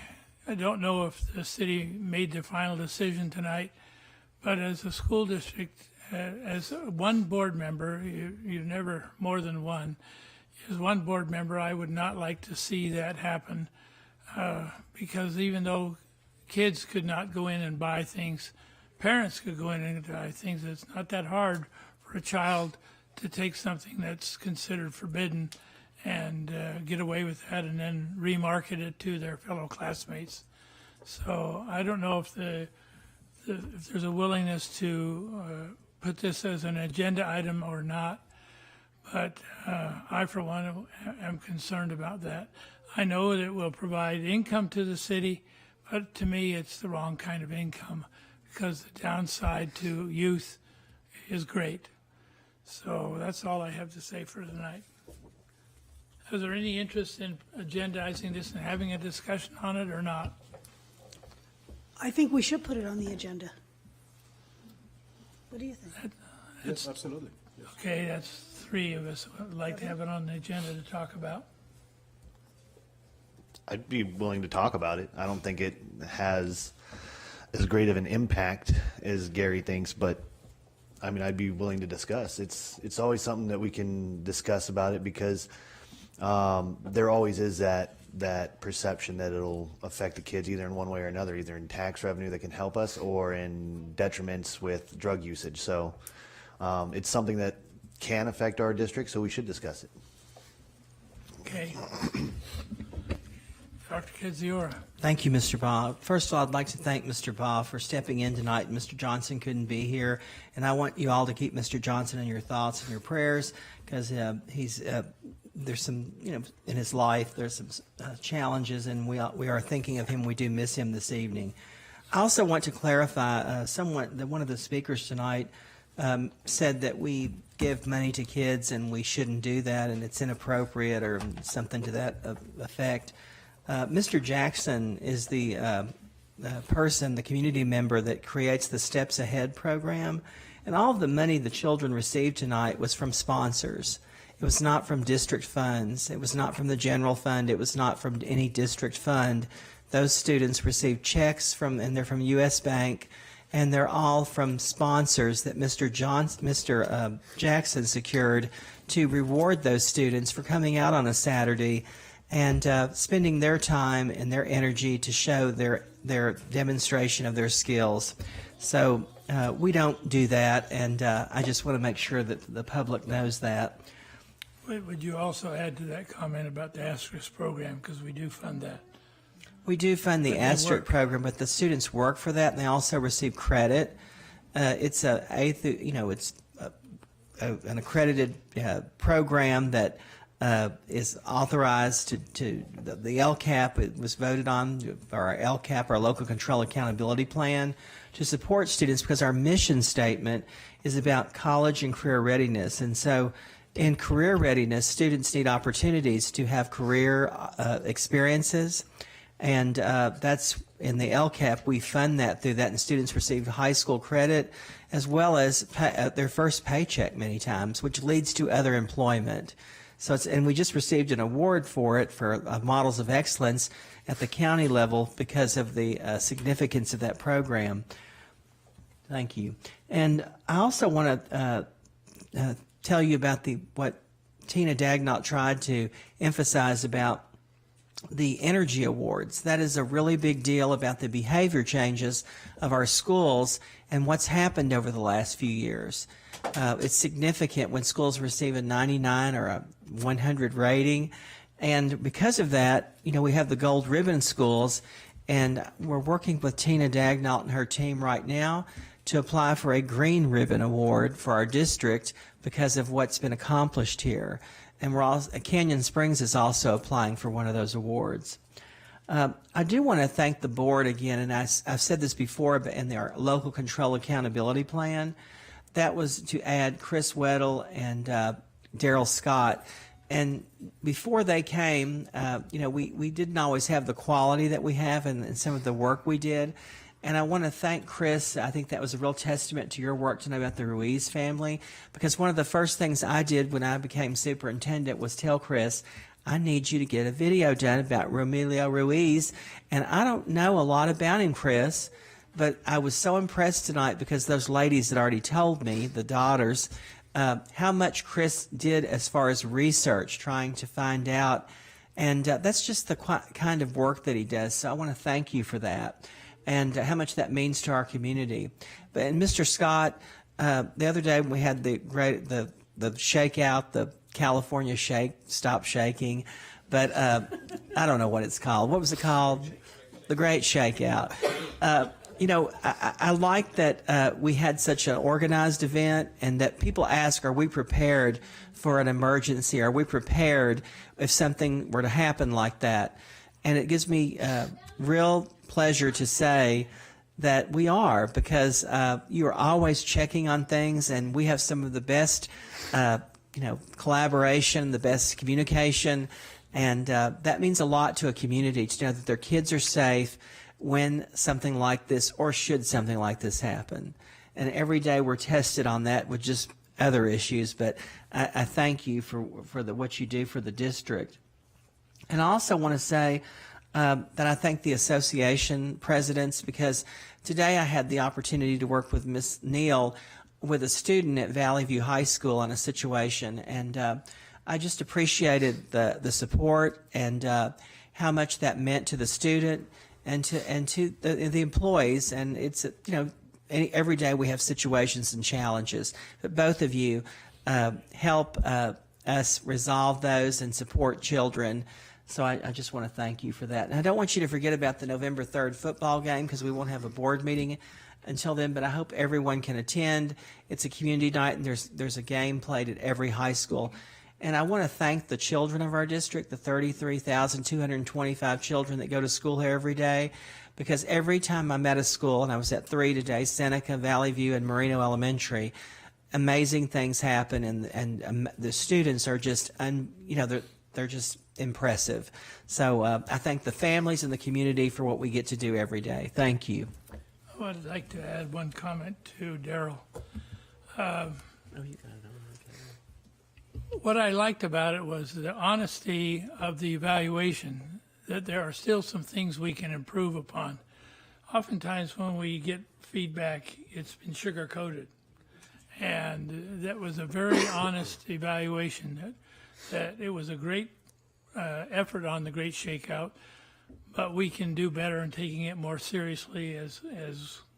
don't know if the city made the final decision tonight, But as a school district, as one board member, you're never more than one. As one board member, I would not like to see that happen because even though kids could not go in and buy things, parents could go in and buy things. It's not that hard for a child to take something that's considered forbidden and get away with that and then remarket it to their fellow classmates. So I don't know if if there's a willingness to put this as an agenda item or not, but I, for one, am concerned about that. I know that it will provide income to the city, but to me, it's the wrong kind of income because the downside to youth is great. So that's all I have to say for tonight. Is there any interest in agendizing this and having a discussion on it or not? I think we should put it on the agenda. What do you think? Yes, absolutely. Okay, that's three of us would like to have it on the agenda to talk about. I'd be willing to talk about it. I don't think it has as great of an impact as Gary thinks, but I mean, I'd be willing to discuss. It's always something that we can discuss about it because there always is that perception that it'll affect the kids either in one way or another, either in tax revenue that can help us or in detriments with drug usage. So it's something that can affect our district, so we should discuss it. Okay. Dr. Kadziora. Thank you, Mr. Baugh. First of all, I'd like to thank Mr. Baugh for stepping in tonight. Mr. Johnson couldn't be here, and I want you all to keep Mr. Johnson in your thoughts and your prayers because he's there's some, in his life, there's some challenges, and we are thinking of him. We do miss him this evening. I also want to clarify somewhat that one of the speakers tonight said that we give money to kids and we shouldn't do that and it's inappropriate or something to that effect. Mr. Jackson is the person, the community member that creates the Steps Ahead program, and all of the money the children received tonight was from sponsors. It was not from district funds. It was not from the general fund. It was not from any district fund. Those students received checks and they're from U.S. Bank, and they're all from sponsors that Mr. Jackson secured to reward those students for coming out on a Saturday and spending their time and their energy to show their demonstration of their skills. So we don't do that, and I just want to make sure that the public knows that. Would you also add to that comment about the Asterisk program, because we do fund that? We do fund the Asterisk program, but the students work for that, and they also receive credit. It's an accredited program that is authorized to the LCAP. It was voted on, our LCAP, our Local Control Accountability Plan, to support students because our mission statement is about college and career readiness. And so in career readiness, students need opportunities to have career experiences. And that's in the LCAP, we fund that through that, and students receive high school credit as well as their first paycheck many times, which leads to other employment. So and we just received an award for it for Models of Excellence at the county level because of the significance of that program. Thank you. And I also want to tell you about what Tina Dagnall tried to emphasize about the energy awards. That is a really big deal about the behavior changes of our schools and what's happened over the last few years. It's significant when schools receive a 99 or a 100 rating, and because of that, we have the gold ribbon schools, and we're working with Tina Dagnall and her team right now to apply for a green ribbon award for our district because of what's been accomplished here. And Canyon Springs is also applying for one of those awards. I do want to thank the board again, and I've said this before, but in our Local Control Accountability Plan, that was to add Chris Weddle and Daryl Scott. And before they came, we didn't always have the quality that we have in some of the work we did. And I want to thank Chris. I think that was a real testament to your work tonight about the Ruiz family, because one of the first things I did when I became superintendent was tell Chris, I need you to get a video done about Romelio Ruiz. And I don't know a lot about him, Chris, But I was so impressed tonight because those ladies had already told me, the daughters, how much Chris did as far as research, trying to find out. And that's just the kind of work that he does. So I want to thank you for that and how much that means to our community. But and Mr. Scott, the other day we had the shakeout, the California shake, stop shaking. But I don't know what it's called. What was it called? The Great Shakeout. You know, I like that we had such an organized event and that people ask, are we prepared for an emergency? Are we prepared if something were to happen like that? And it gives me real pleasure to say that we are, because you are always checking on things, and we have some of the best, collaboration, the best communication, and that means a lot to a community to know that their kids are safe when something like this, or should something like this happen. And every day we're tested on that with just other issues, but I thank you for what you do for the district. And I also want to say that I thank the association presidents, because today I had the opportunity to work with Miss Neal with a student at Valley View High School on a situation, and I just appreciated the support and how much that meant to the student and to the employees. And it's every day we have situations and challenges, but both of you help us resolve those and support children. So I just want to thank you for that. And I don't want you to forget about the November 3rd football game, because we won't have a board meeting until then, but I hope everyone can attend. It's a community night, and there's a game played at every high school. And I want to thank the children of our district, the 33,225 children that go to school here every day, because every time I'm at a school, and I was at 3 today, Seneca, Valley View, and Marino Elementary, amazing things happen, and the students are just, they're just impressive. So I thank the families and the community for what we get to do every day. Thank you. I would like to add one comment to Daryl. What I liked about it was the honesty of the evaluation, that there are still some things we can improve upon. Oftentimes when we get feedback, it's been sugar-coated. And that was a very honest evaluation, that it was a great effort on the Great Shakeout, but we can do better in taking it more seriously as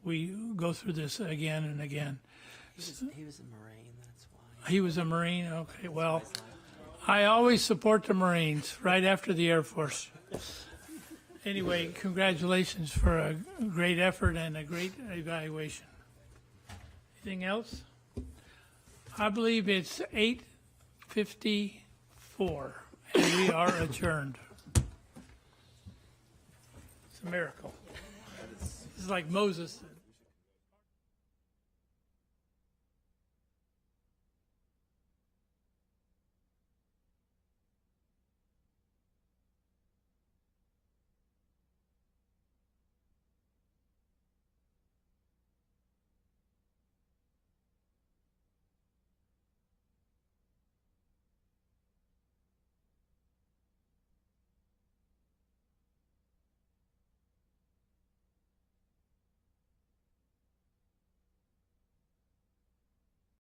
we go through this again and again. He was a Marine, that's why. He was a Marine? Okay, well, I always support the Marines right after the Air Force. Anyway, congratulations for a great effort and a great evaluation. Anything else? I believe it's 8:54, and we are adjourned. It's a miracle. It's like Moses.